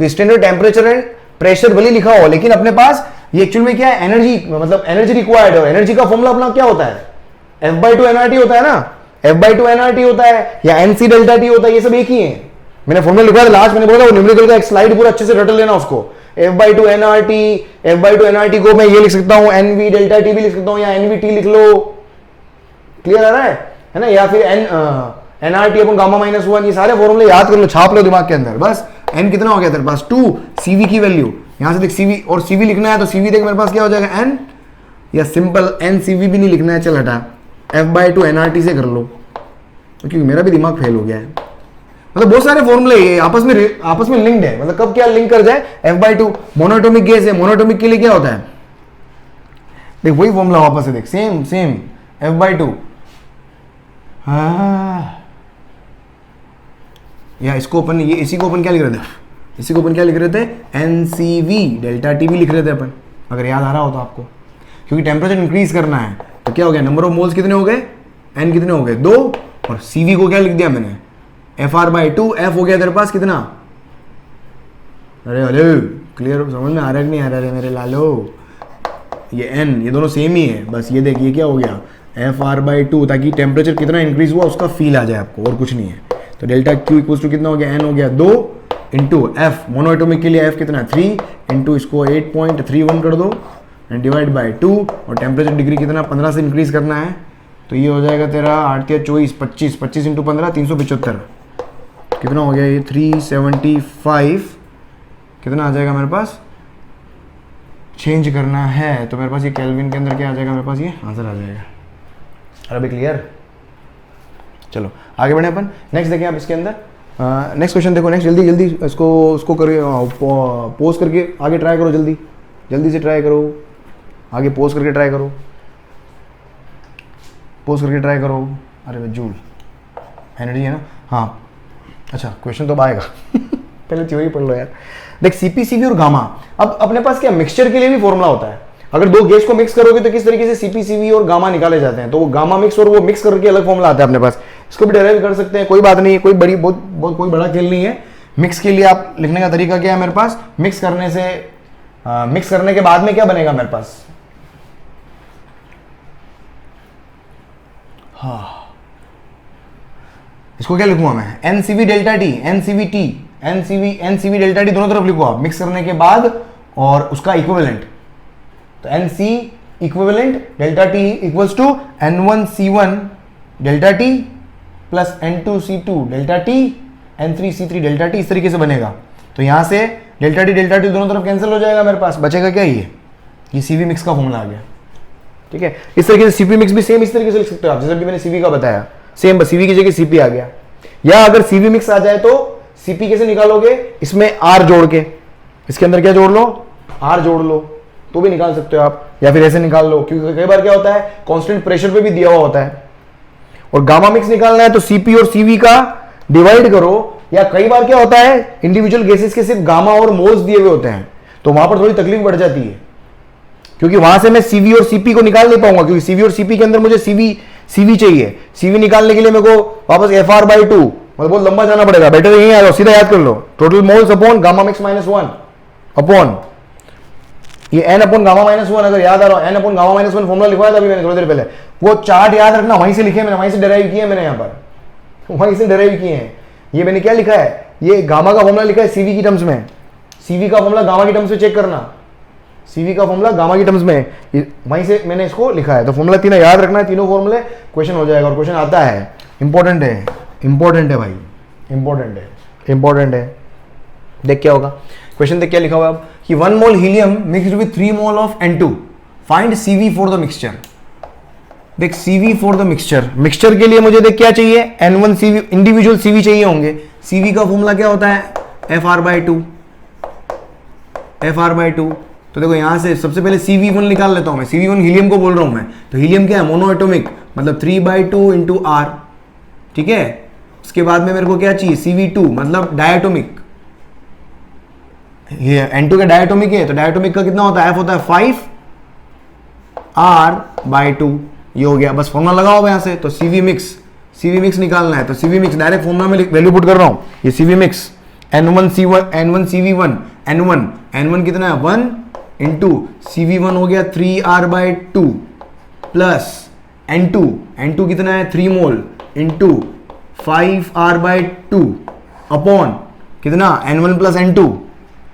Standard temperature and pressure भले लिखा हो, लेकिन अपने पास ये एक्चुअल में क्या है, एनर्जी, मतलब एनर्जी रिक्वायर्ड हो। एनर्जी का फॉर्मूला अपना क्या होता है, F/2 nRT होता है ना, F/2 nRT होता है या NC डेल्टा टी होता है, ये सब एक ही है। मैंने फॉर्मूला लिखा था लास्ट, मैंने बोला था न्यूमेरिकल का एक स्लाइड पूरा अच्छे से रट लेना उसको। F/2 nRT को मैं ये लिख सकता हूं, NV डेल्टा टी भी लिख सकता हूं, या NVT लिख लो। क्लियर आ रहा है ना, या फिर nRT अपन गामा -1, ये सारे फॉर्मूले याद कर लो, छाप लो दिमाग के अंदर। बस n कितना हो गया तेरे पास 2, CV की वैल्यू यहां से देख, CV और CV लिखना है तो CV देख मेरे पास क्या हो जाएगा n, या सिंपल NCV भी नहीं लिखना है, चल हटा, F/2 nRT से कर लो, क्योंकि मेरा भी दिमाग फेल हो गया है। मतलब बहुत सारे फॉर्मूले ये आपस में लिंक्ड है, मतलब कब क्या लिंक कर जाए। F/2 मोनोएटॉमिक गैस है, मोनोएटॉमिक के लिए क्या होता है, देख वही फॉर्मूला वापस से देख, सेम F/2, या इसको अपन, ये इसी को अपन क्या लिख रहे थे, इसी को अपन क्या लिख रहे थे, NCV डेल्टा टी भी लिख रहे थे अपन, अगर याद आ रहा हो तो आपको। क्योंकि टेम्परेचर इंक्रीज करना है तो क्या हो गया, नंबर ऑफ मोल्स कितने हो गए, n कितने हो गए 2, और CV को क्या लिख दिया मैंने, FR/2, F हो गया तेरे पास कितना, अरे क्लियर समझ में आ रहा है कि नहीं आ रहा है मेरे लालो, ये n, ये दोनों सेम ही है। बस ये देखिए क्या हो गया FR/2, ताकि टेम्परेचर कितना इंक्रीज हुआ उसका फील आ जाए आपको, और कुछ नहीं है। तो डेल्टा Q इक्वल्स टू कितना हो गया, n हो गया 2 इंटू F, मोनोएटॉमिक के लिए F कितना 3 इंटू इसको 8.31 कर दो एंड डिवाइड बाय 2, और टेम्परेचर डिग्री कितना 15 से इंक्रीज करना है, तो ये हो जाएगा तेरा 8 या 24, 25 इंटू 15 375, कितना हो गया ये 375, कितना आ जाएगा मेरे पास, चेंज करना है तो मेरे पास ये केल्विन के अंदर क्या आ जाएगा, मेरे पास ये आंसर आ जाएगा। अभी क्लियर, चलो आगे बढ़े अपन। नेक्स्ट देखें आप इसके अंदर, नेक्स्ट क्वेश्चन देखो, नेक्स्ट जल्दी इसको करके पोज करके आगे ट्राई करो, जल्दी से ट्राई करो, आगे पोज करके ट्राई करो, अरे भाई जूल एनर्जी है ना, हाँ अच्छा क्वेश्चन तो अब आएगा पहले थ्योरी पढ़ लो यार। देख CpCv और गामा, अब अपने पास क्या मिक्सचर के लिए भी फॉर्मूला होता है, अगर 2 गैस को मिक्स करोगे तो किस तरीके से CpCv और गामा निकाले जाते हैं, तो वो गामा मिक्स और वो मिक्स करके अलग फॉर्मूला आता है अपने पास, इसको भी डेराइव कर सकते हैं, कोई बात नहीं है, कोई बड़ी बहुत कोई बड़ा खेल नहीं है। मिक्स के लिए आप लिखने का तरीका क्या है मेरे पास, मिक्स करने के बाद में क्या बनेगा मेरे पास, हाँ इसको क्या लिखूंगा मैं, NCV delta T, NCVT NCV delta T दोनों तरफ लिखो आप मिक्स करने के बाद, और उसका इक्विवेलेंट, तो NC equivalent delta T equals to N1C1 delta T plus N2C2 delta T N3C3 delta T, इस तरीके से बनेगा। तो यहां से डेल्टा टी दोनों तरफ कैंसिल हो जाएगा, मेरे पास बचेगा क्या, ये सीवी मिक्स का फॉर्मूला आ गया। ठीक है, इस तरीके से सीपी मिक्स भी सेम इस तरीके से लिख सकते हो आप, जैसे भी मैंने सीवी का बताया, सेम बस सीवी की जगह सीपी आ गया। या अगर सीवी मिक्स आ जाए तो सीपी कैसे निकालोगे, इसमें आर जोड़ के, इसके अंदर क्या जोड़ लो, आर जोड़ लो, तो भी निकाल सकते हो आप, या फिर ऐसे निकाल लो, क्योंकि कई बार क्या होता है कांस्टेंट प्रेशर पे भी दिया हुआ होता है। और गामा मिक्स निकालना है तो सीपी और सीवी का डिवाइड करो, या कई बार क्या होता है इंडिविजुअल गैसेस के सिर्फ गामा और मोल्स दिए हुए होते हैं, तो वहां पर थोड़ी तकलीफ बढ़ जाती है, क्योंकि वहां से मैं सीवी और सीपी को निकाल नहीं पाऊंगा, क्योंकि सीवी और सीपी के अंदर मुझे सीवी चाहिए। सीवी निकालने के लिए मेरे को वापस FR/2 मतलब बहुत लंबा जाना पड़ेगा, बेटर यही आ जाओ, सीधा याद कर लो, total moles upon gamma mix -1 upon ये n अपॉन गामा -1, अगर याद आ रहा है n अपॉन गामा -1 फॉर्मूला लिखवाया था अभी मैंने थोड़ी देर पहले, वो चार्ट याद रखना, वहीं से लिखे मैंने, वहीं से डिराइव किए मैंने, यहाँ पर वहीं से डिराइव किए हैं। ये मैंने क्या लिखा है, ये गामा का फॉर्मूला लिखा है सीवी की टर्म्स में, सीवी का फॉर्मूला गामा की टर्म्स में चेक करना, सीवी का फॉर्मूला गामा की टर्म्स में, वहीं से मैंने इसको लिखा है। तो फॉर्मूला तीनों याद रखना है, तीनों फॉर्मूले, क्वेश्चन हो जाएगा, और क्वेश्चन आता है, इंपॉर्टेंट है, इंपॉर्टेंट है भाई, इंपॉर्टेंट है, इंपॉर्टेंट है। देख क्या होगा क्वेश्चन, देख क्या लिखा हुआ है कि 1 mole helium mixed with 3 mole of N2, find CV for the mixture. देख CV for the mixture, mixture के लिए मुझे देख क्या चाहिए, N1 CV इंडिविजुअल CV चाहिए होंगे। CV का फॉर्मूला क्या होता है, FR/2, FR/2। तो देखो यहां से सबसे पहले CV1 निकाल लेता हूं मैं, CV1 हीलियम को बोल रहा हूं मैं, तो हीलियम क्या है, मोनो एटॉमिक, मतलब 3/2 इंटू R, ठीक है। उसके बाद में मेरे को क्या चाहिए, CV2 मतलब डायटोमिक, ये N2 का डायटोमिक है, तो डायटोमिक का कितना होता है, F होता है 5R/2, ये हो गया, बस फॉर्मूला लगाओ यहां से। तो CV मिक्स निकालना है, तो CV मिक्स डायरेक्ट फॉर्मूला में वैल्यू पुट कर रहा हूं, ये CV मिक्स N1CV1 N1 कितना है 1 इंटू CV1 हो गया 3R/2 प्लस N2 कितना है 3 मोल इंटू 5R/2 अपॉन कितना N1 प्लस N2,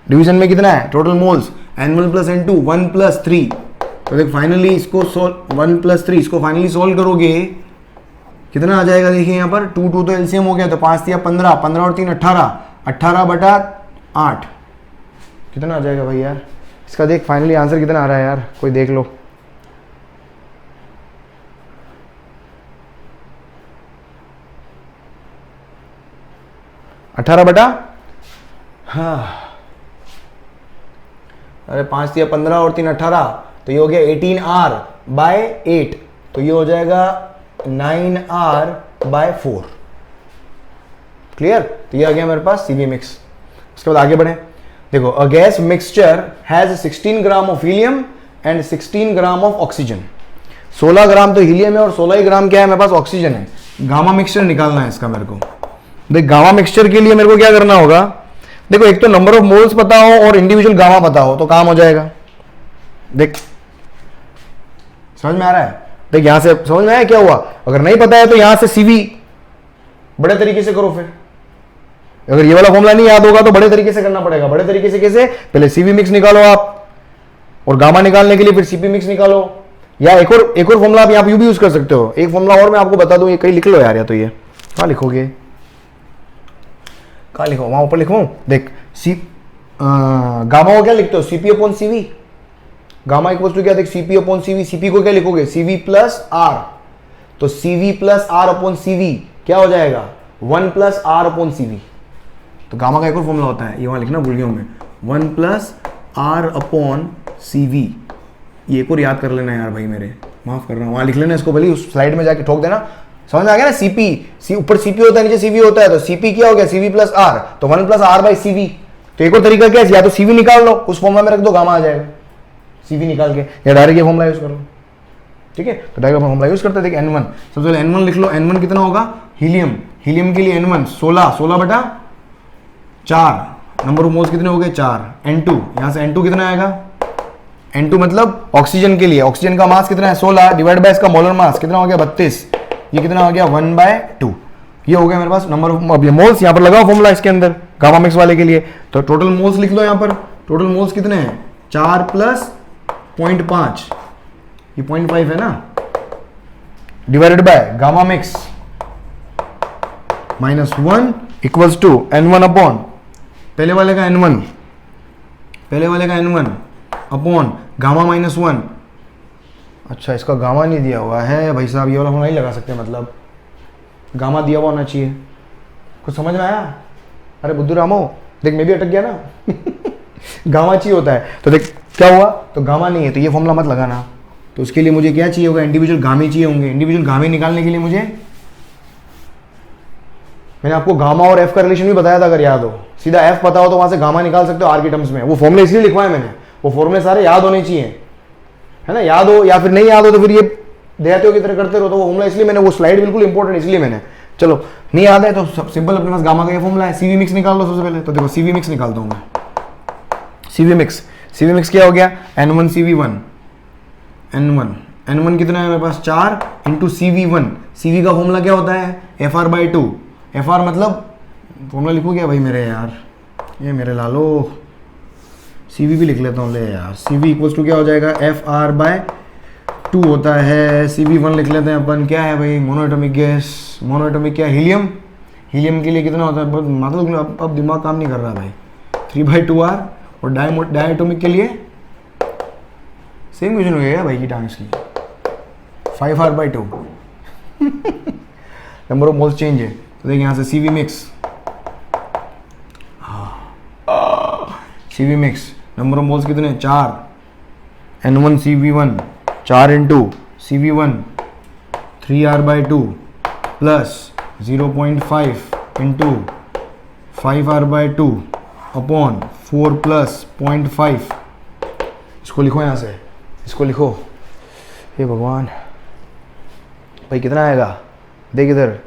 डिवीजन में कितना है total moles, N1 plus N2 1 plus 3। तो देख फाइनली इसको 1 प्लस 3 इसको फाइनली सोल्व करोगे कितना आ जाएगा, देखिए यहाँ पर 2 तो एलसीएम हो गया, तो 5 या 15, 15 और 3 18/8 कितना आ जाएगा भाई यार, इसका देख फाइनली आंसर कितना आ रहा है यार, कोई देख लो। हाँ अरे 5 या 15 और 3 18, तो ये हो गया 18R/8, तो ये हो जाएगा 9R/4। क्लियर, तो ये आ गया मेरे पास CV मिक्स। उसके बाद आगे बढ़े, देखो a gas mixture has 16 gram of helium and 16 gram of oxygen. 16 ग्राम तो हीलियम है और 16 ग्राम क्या है मेरे पास, ऑक्सीजन है। गामा मिक्सचर निकालना है इसका मेरे को। देख गामा मिक्सचर के लिए मेरे को क्या करना होगा, देखो एक तो नंबर ऑफ मोल्स पता हो और इंडिविजुअल गामा पता हो तो काम हो जाएगा। देख समझ में आ रहा है, देख यहां से समझ में आया क्या हुआ, अगर नहीं पता है तो यहां से CV बड़े तरीके से करो, फिर अगर ये वाला फॉर्मूला नहीं याद होगा तो बड़े तरीके से करना पड़ेगा। बड़े तरीके से कैसे, पहले CV मिक्स निकालो आप, और गामा निकालने के लिए फिर CP मिक्स निकालो, या एक और फॉर्मूला आप यहाँ पे भी यूज कर सकते हो। एक फॉर्मूला और मैं आपको बता दूं, ये कहीं लिख लो यार, या तो ये कहाँ लिखोगे, कहाँ लिखो, वहां ऊपर लिखो, देख गामा को क्या लिखते हो, CP/CV, गामा इक्वल्स टू क्या, देख CP/CV, CP को क्या लिखोगे CV प्लस R, तो CV प्लस R/CV क्या हो जाएगा 1 प्लस R/CV। तो गामा का एक और फॉर्मूला होता है, ये वहां लिखना भूल गया मैं, 1 प्लस R/CV, ये एक और याद कर लेना यार भाई मेरे, माफ कर रहा हूँ, वहां लिख लेना इसको, भले उस स्लाइड में जाके ठोक देना, समझ में आ गया ना। CP ऊपर CP होता है, नीचे CV होता है, तो CP क्या हो गया CV प्लस R, तो 1 प्लस R/CV। तो एक और तरीका क्या है, या तो CV निकाल लो, उस फॉर्मूला में रख दो, गामा आ जाएगा, CV निकाल के, या डायरेक्ट ये फॉर्मूला यूज कर लो, ठीक है। तो डायरेक्ट फॉर्मूला यूज करते हैं। देखिए N1, सबसे पहले N1 लिख लो, N1 कितना होगा, हीलियम के लिए N1 16/4, नंबर ऑफ मोल्स कितने हो गए 4। N2 यहां से N2 कितना आएगा, N2 मतलब ऑक्सीजन के लिए, ऑक्सीजन का मास कितना है 16 डिवाइड बाय इसका मोलर मास कितना हो गया 32, ये कितना हो गया 1/2, ये हो गया मेरे पास नंबर ऑफ मोल्स। यहाँ पर लगाओ फॉर्मूला इसके अंदर, गामा मिक्स वाले के लिए। तो टोटल मोल्स लिख लो यहां पर, टोटल मोल्स कितने हैं 4 प्लस 0.5, ये 0.5 है ना, divided by gamma mix -1 equals to n1 upon पहले वाले का n1, पहले वाले का n1 अपॉन गामा -1। अच्छा इसका गामा नहीं दिया हुआ है भाई साहब, ये वाला हम नहीं लगा सकते, मतलब गामा दिया हुआ होना चाहिए। कुछ समझ में आया? अरे बुद्धू रामो देख, मैं भी अटक गया ना गामा चाहिए होता है, तो देख क्या हुआ, तो गामा नहीं है तो ये फॉर्मूला मत लगाना। तो उसके लिए मुझे क्या चाहिए होगा, इंडिविजुअल गामे चाहिए होंगे। इंडिविजुअल गामे निकालने के लिए मुझे, मैंने आपको गामा और एफ का रिलेशन भी बताया था, अगर याद हो, सीधा एफ पता हो तो वहां से गामा निकाल सकते हो आर के टर्म्स में। वो फॉर्मूले इसलिए लिखवाए मैंने, वो फॉर्मूले सारे याद होने चाहिए, है ना, याद हो या फिर नहीं याद हो तो फिर ये देते हो की तरह करते रहो। तो वो फॉर्मूला इसलिए मैंने, वो स्लाइड बिल्कुल इंपॉर्टेंट इसलिए मैंने, चलो नहीं याद है तो सब सिंपल, अपने पास गामा का ये फॉर्मूला है। सीवी मिक्स निकाल लो सबसे पहले, तो देखो सीवी मिक्स निकालता हूं मैं। सीवी मिक्स क्या हो गया, n1 CV1, n1 कितना है मेरे पास 4 इंटू CV1। CV का फॉर्मूला क्या होता है FR/2, FR मतलब फॉर्मूला लिखो क्या भाई मेरे यार, ये मेरे लालो, CV भी लिख लेता हूँ ले यार। CV इक्वल्स टू क्या हो जाएगा FR/2 होता है। CV1 लिख लेते हैं अपन, क्या है भाई मोनोएटॉमिक गैस, मोनोएटॉमिक क्या हीलियम, हीलियम के लिए कितना होता है, मतलब अब दिमाग काम नहीं कर रहा भाई, 3/2R। और डायटोमिक के लिए सेम क्वेश्चन हो गया भाई की टाइम्स की 5R/2 number of moles change है। तो देखिए यहाँ से CV mix number of moles कितने 4, n1 CV1 4 into CV1 3R/2 plus 0.5 into 5R/2 upon 4 plus 0.5। इसको लिखो यहाँ से, इसको लिखो, हे भगवान भाई कितना आएगा, देख इधर,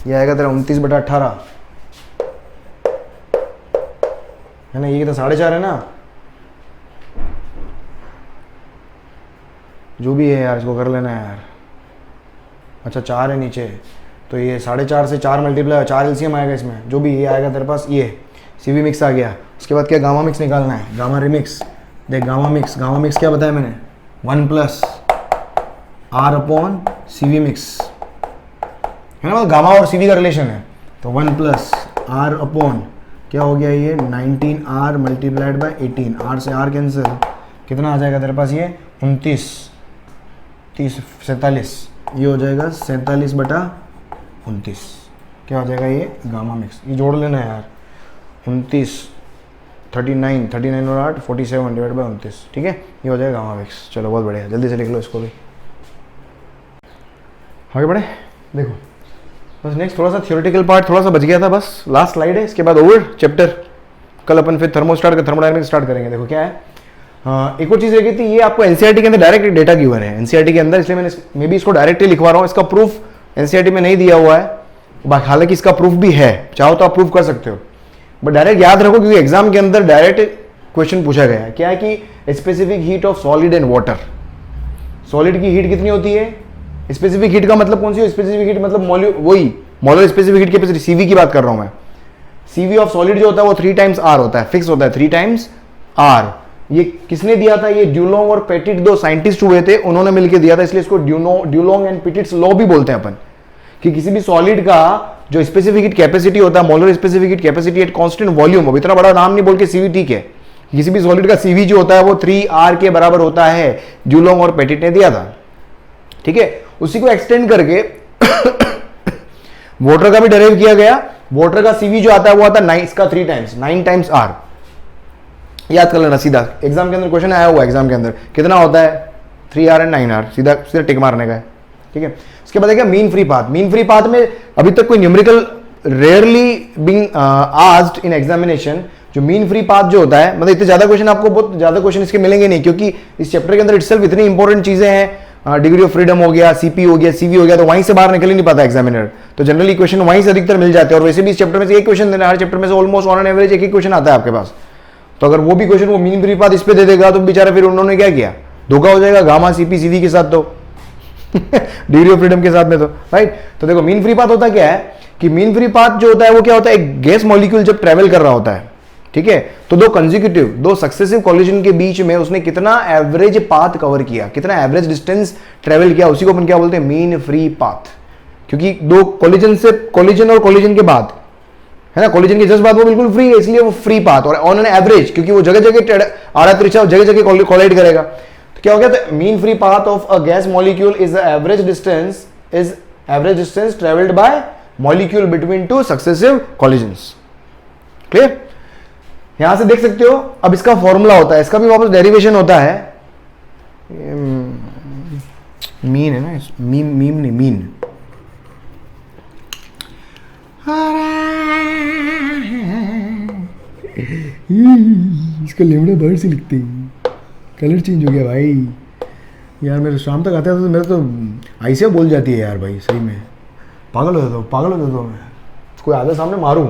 ये आएगा तेरा 29/18 है ना, ये कितना 4.5 है ना, जो भी है यार इसको कर लेना है यार। अच्छा 4 है नीचे, तो ये 4.5 से 4 मल्टीप्लाई 4 LCM आएगा इसमें, जो भी ये आएगा तेरे पास, ये CV मिक्स आ गया। उसके बाद क्या गामा मिक्स निकालना है, गामा रिमिक्स। देख गामा मिक्स क्या बताया मैंने 1 plus R upon CV mix, है ना, गामा और CV का रिलेशन है। तो 1 प्लस R अपॉन क्या हो गया ये 19R मल्टीप्लाइड बाय 18, R से R कैंसिल, कितना आ जाएगा तेरे पास ये 29 30 47, ये हो जाएगा 47/29। क्या हो जाएगा ये गामा मिक्स, ये जोड़ लेना है यार 29 39 और 8 47 डिवाइड बाय 29, ठीक है, ये हो जाएगा गामा मिक्स। चलो बहुत बढ़िया, जल्दी से लिख लो इसको भी, आगे बढ़े। देखो बस नेक्स्ट थोड़ा सा थ्योरेटिकल पार्ट थोड़ा सा बच गया था, बस लास्ट स्लाइड है, इसके बाद ओवर चैप्टर। कल अपन फिर थर्मोडायनेमिक्स स्टार्ट करेंगे। देखो क्या है, एक और चीज़ रह गई थी, ये आपको एनसीईआरटी के अंदर डायरेक्ट डेटा गिवन है एनसीईआरटी के अंदर, इसलिए मैंने मे भी इसको डायरेक्टली लिखवा रहा हूँ। इसका प्रूफ एनसीईआरटी में नहीं दिया हुआ है, हालांकि इसका प्रूफ भी है, चाहो तो आप प्रूफ कर सकते हो, बट डायरेक्ट याद रखो क्योंकि एग्जाम के अंदर डायरेक्ट क्वेश्चन पूछा गया है। क्या है कि specific heat of solid and water, solid की हीट कितनी होती है, स्पेसिफिक हीट का मतलब कौन सी है, स्पेसिफिक हीट मतलब वही molar specific heat capacity, CV की बात कर रहा हूं मैं। सीवी ऑफ सॉलिड जो होता है वो 3 टाइम्स आर होता है, फिक्स होता है 3 टाइम्स आर। ये किसने दिया था, ये ड्यूलोंग और पेटिट दो साइंटिस्ट हुए थे, उन्होंने मिलकर दिया था, इसलिए इसको ड्यूलोंग एंड पेटिट्स लॉ भी बोलते हैं अपन, कि किसी भी सॉलिड का जो स्पेसिफिक हीट कैपेसिटी होता है, molar specific heat capacity at constant volume, अब इतना बड़ा नाम नहीं बोल के सीवी, ठीक है, किसी भी सॉलिड का सीवी जो होता है वो 3R के बराबर होता है, ड्यूलोंग और पेटिट ने दिया था, ठीक है। उसी को एक्सटेंड करके वाटर का भी डेराइव किया गया, वाटर का सीवी जो आता है वो आता है 9 टाइम्स R, याद कर लेना सीधा, एग्जाम के अंदर क्वेश्चन आया हुआ, एग्जाम के अंदर कितना होता है 3R एंड 9R, सीधा सीधा टिक मारने का है, ठीक है। उसके बाद क्या mean free path, mean free path में अभी तक कोई numerical rarely being asked in examination, जो मीन फ्री पाथ जो होता है, मतलब इतने ज्यादा क्वेश्चन आपको, बहुत ज्यादा क्वेश्चन इसके मिलेंगे नहीं, क्योंकि इस चैप्टर के अंदर इटसेल्फ इतनी इंपॉर्टेंट चीजें हैं, डिग्री ऑफ फ्रीडम हो गया, सीपी हो गया, सीवी हो गया, तो वहीं से बाहर निकल ही नहीं पाता एग्जामिनर, तो जनरली क्वेश्चन वहीं से अधिकतर मिल जाते हैं। और वैसे भी इस चैप्टर में से एक क्वेश्चन देना, हर चैप्टर में से ऑलमोस्ट ऑन एन एवरेज एक क्वेश्चन आता है आपके पास, तो अगर वो भी क्वेश्चन वो मीन फ्री पाथ इस पे दे देगा तो बेचारा फिर उन्होंने क्या किया, धोखा हो जाएगा गामा सीपी सीवी के साथ, तो डिग्री ऑफ फ्रीडम के साथ में तो राइट। तो देखो मीन फ्री पाथ होता क्या है कि मीन फ्री पाथ जो होता है वो क्या होता है, एक गैस मॉलिक्यूल जब ट्रेवल कर रहा होता है, ठीक है, तो दो सक्सेसिव कॉलिजन के बीच में उसने कितना एवरेज पाथ कवर किया, कितना एवरेज डिस्टेंस ट्रेवल किया, उसी को अपन क्या बोलते हैं, मीन फ्री पाथ। क्योंकि दो कॉलिजन और कॉलिजन के बाद है ना, कॉलिजन के जस्ट बाद वो बिल्कुल फ्री है, इसलिए वो फ्री पाथ। और ऑन एन एवरेज क्योंकि वो जगह जगह आड़ा तिरछा जगह जगह कोलाइड करेगा, तो क्या हो गया, तो mean free path of a gas molecule is average distance travelled by molecule between two successive collisions. Clear? यहां से देख सकते हो। अब इसका फॉर्मूला होता है, इसका भी वापस डेरिवेशन होता है, मीन है ना, मीन इसको लेमड़ा बर्ड से लिखते हैं, कलर चेंज हो गया भाई यार। मेरे शाम तक आता है तो मेरे तो आइसिया बोल जाती है यार भाई, सही में पागल हो जाता हूँ मैं, कोई आधा सामने मारूं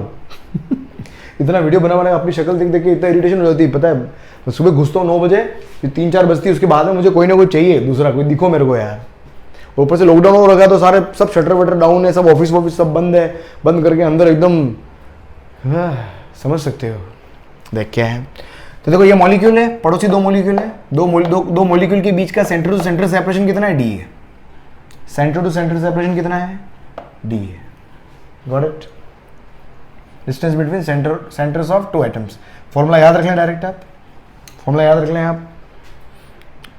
इतना वीडियो बना अपनी शक्ल देख देख के इतना इरिटेशन हो जाती है, पता है। मैं सुबह घुसता हूँ 9 बजे, 3-4 बजती है, उसके बाद में मुझे कोई ना कोई चाहिए, दूसरा कोई दिखो मेरे को यार। ऊपर से लॉकडाउन हो रखा है तो सारे सब शटर वटर डाउन है, सब ऑफिस सब बंद है, बंद करके अंदर एकदम समझ सकते हो। देख क्या है, तो देखो ये मॉलिक्यूल है, पड़ोसी 2 मॉलिक्यूल है, दो मॉलिक्यूल के बीच का सेंटर टू सेंटर सेपरेशन कितना है, डी है। सेंटर टू सेंटर सेपरेशन कितना है, डी है। Got it? Distance between centres of 2 atoms. Formula याद रख लें, डायरेक्ट आप फॉर्मूला याद रख लें आप।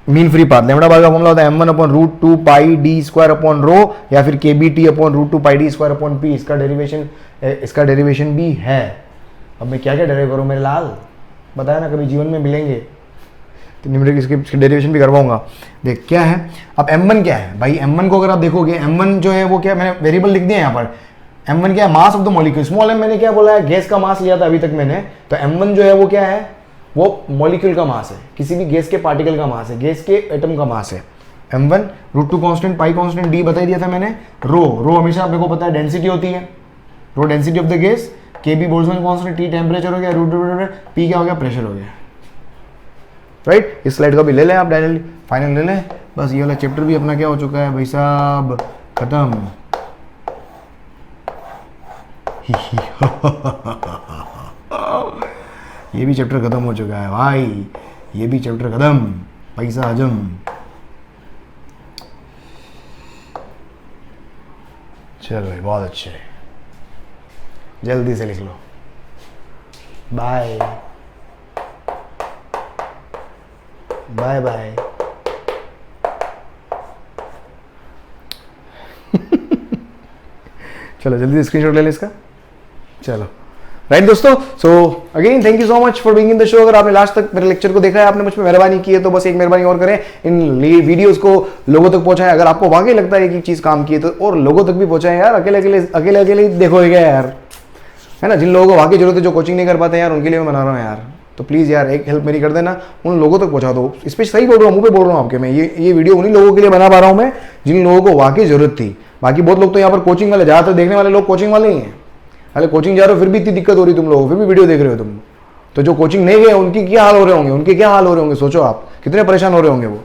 मीन फ्री पाथ लैम्ब्डा बार का फॉर्मूला होता है m1/√2 पाई डी स्क्वायर अपॉन रो, या फिर kbt/√2 पाई डी स्क्वायर अपॉन पी। इसका डेरिवेशन भी है। अब मैं क्या क्या डेरिव करूँ मेरे लाल, बताया ना, कभी जीवन में मिलेंगे तो निम्नलिखित इसके डेरिवेशन भी करवाऊंगा। देख क्या है, अब m1 क्या है भाई, m1 को अगर आप देखोगे, m1 जो है वो क्या, मैंने वेरिएबल लिख दिया यहाँ पर। m1 क्या है, मास of the molecule. Small m मैंने क्या बोला है, गैस का मास लिया था अभी तक मैंने, तो m1 जो है वो क्या है, वो मॉलिक्यूल का मास है, किसी भी गैस के पार्टिकल का मास है, गैस के एटम का मास है। m1 √2 कांस्टेंट, पाई कांस्टेंट, डी बता दिया था मैंने। रो हमेशा मेरे को पता है डेंसिटी होती है, rho density of the gas, Kb Boltzmann constant, T temperature हो गया, P क्या हो गया, प्रेशर हो गया। राइट? इस स्लाइड का भी ले लें आप, डायरेक्टली फाइनल ले लें। बस ये वाला चैप्टर भी अपना क्या हो चुका है भाई साहब, खत्म। ये भी चैप्टर खत्म हो चुका है भाई, ये भी चैप्टर खत्म, पैसा हजम। चलो भाई, बहुत अच्छे, जल्दी से लिख लो। Bye bye bye. चलो जल्दी से स्क्रीनशॉट ले ले इसका। चलो राइट दोस्तों, so again thank you so much for being in the show. अगर आपने लास्ट तक मेरे लेक्चर को देखा है, आपने मुझ पर मेहरबानी की है, तो बस एक मेहरबानी और करें, इन वीडियोस को लोगों तक पहुंचाएं। अगर आपको वाकई लगता है कि चीज काम की है तो और लोगों तक भी पहुंचाएं यार। अकेले देखोगे क्या यार, है ना। जिन लोगों को वाकई जरूरत है, जो कोचिंग नहीं कर पाते यार, उनके लिए मैं बना रहा हूँ यार। तो प्लीज़ यार एक हेल्प मेरी कर देना, उन लोगों तक पहुंचा दो। इस पर सही बोल रहा हूँ, मुंह पे बोल रहा हूँ आपके, मैं ये वीडियो उन्हीं लोगों के लिए बना पा रहा हूँ मैं, जिन लोगों को वाकई जरूरत थी। बाकी बहुत लोग तो यहाँ पर कोचिंग वाले, ज़्यादातर देखने वाले लोग कोचिंग वाले ही हैं। अरे कोचिंग जा रहे हो फिर भी इतनी दिक्कत हो रही तुम लोगों को, फिर भी वीडियो देख रहे हो तुम। तो जो कोचिंग नहीं गए उनकी क्या हाल हो रहे होंगे, सोचो आप कितने परेशान हो रहे होंगे वो,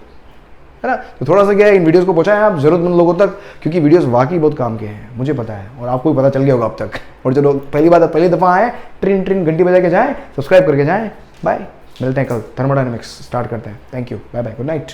है ना। तो थोड़ा सा क्या है, इन वीडियोस को पहुंचाएं आप जरूरतमंद लोगों तक, क्योंकि वीडियोस वाकई बहुत काम के हैं, मुझे पता है और आपको भी पता चल गया होगा अब तक। और जो लोग पहली दफ़ा आए, ट्रिन घंटी बजा के जाएं, सब्सक्राइब करके जाएं। बाय, मिलते हैं कल, थर्मोडायनेमिक्स स्टार्ट करते हैं। Thank you, bye bye, good night.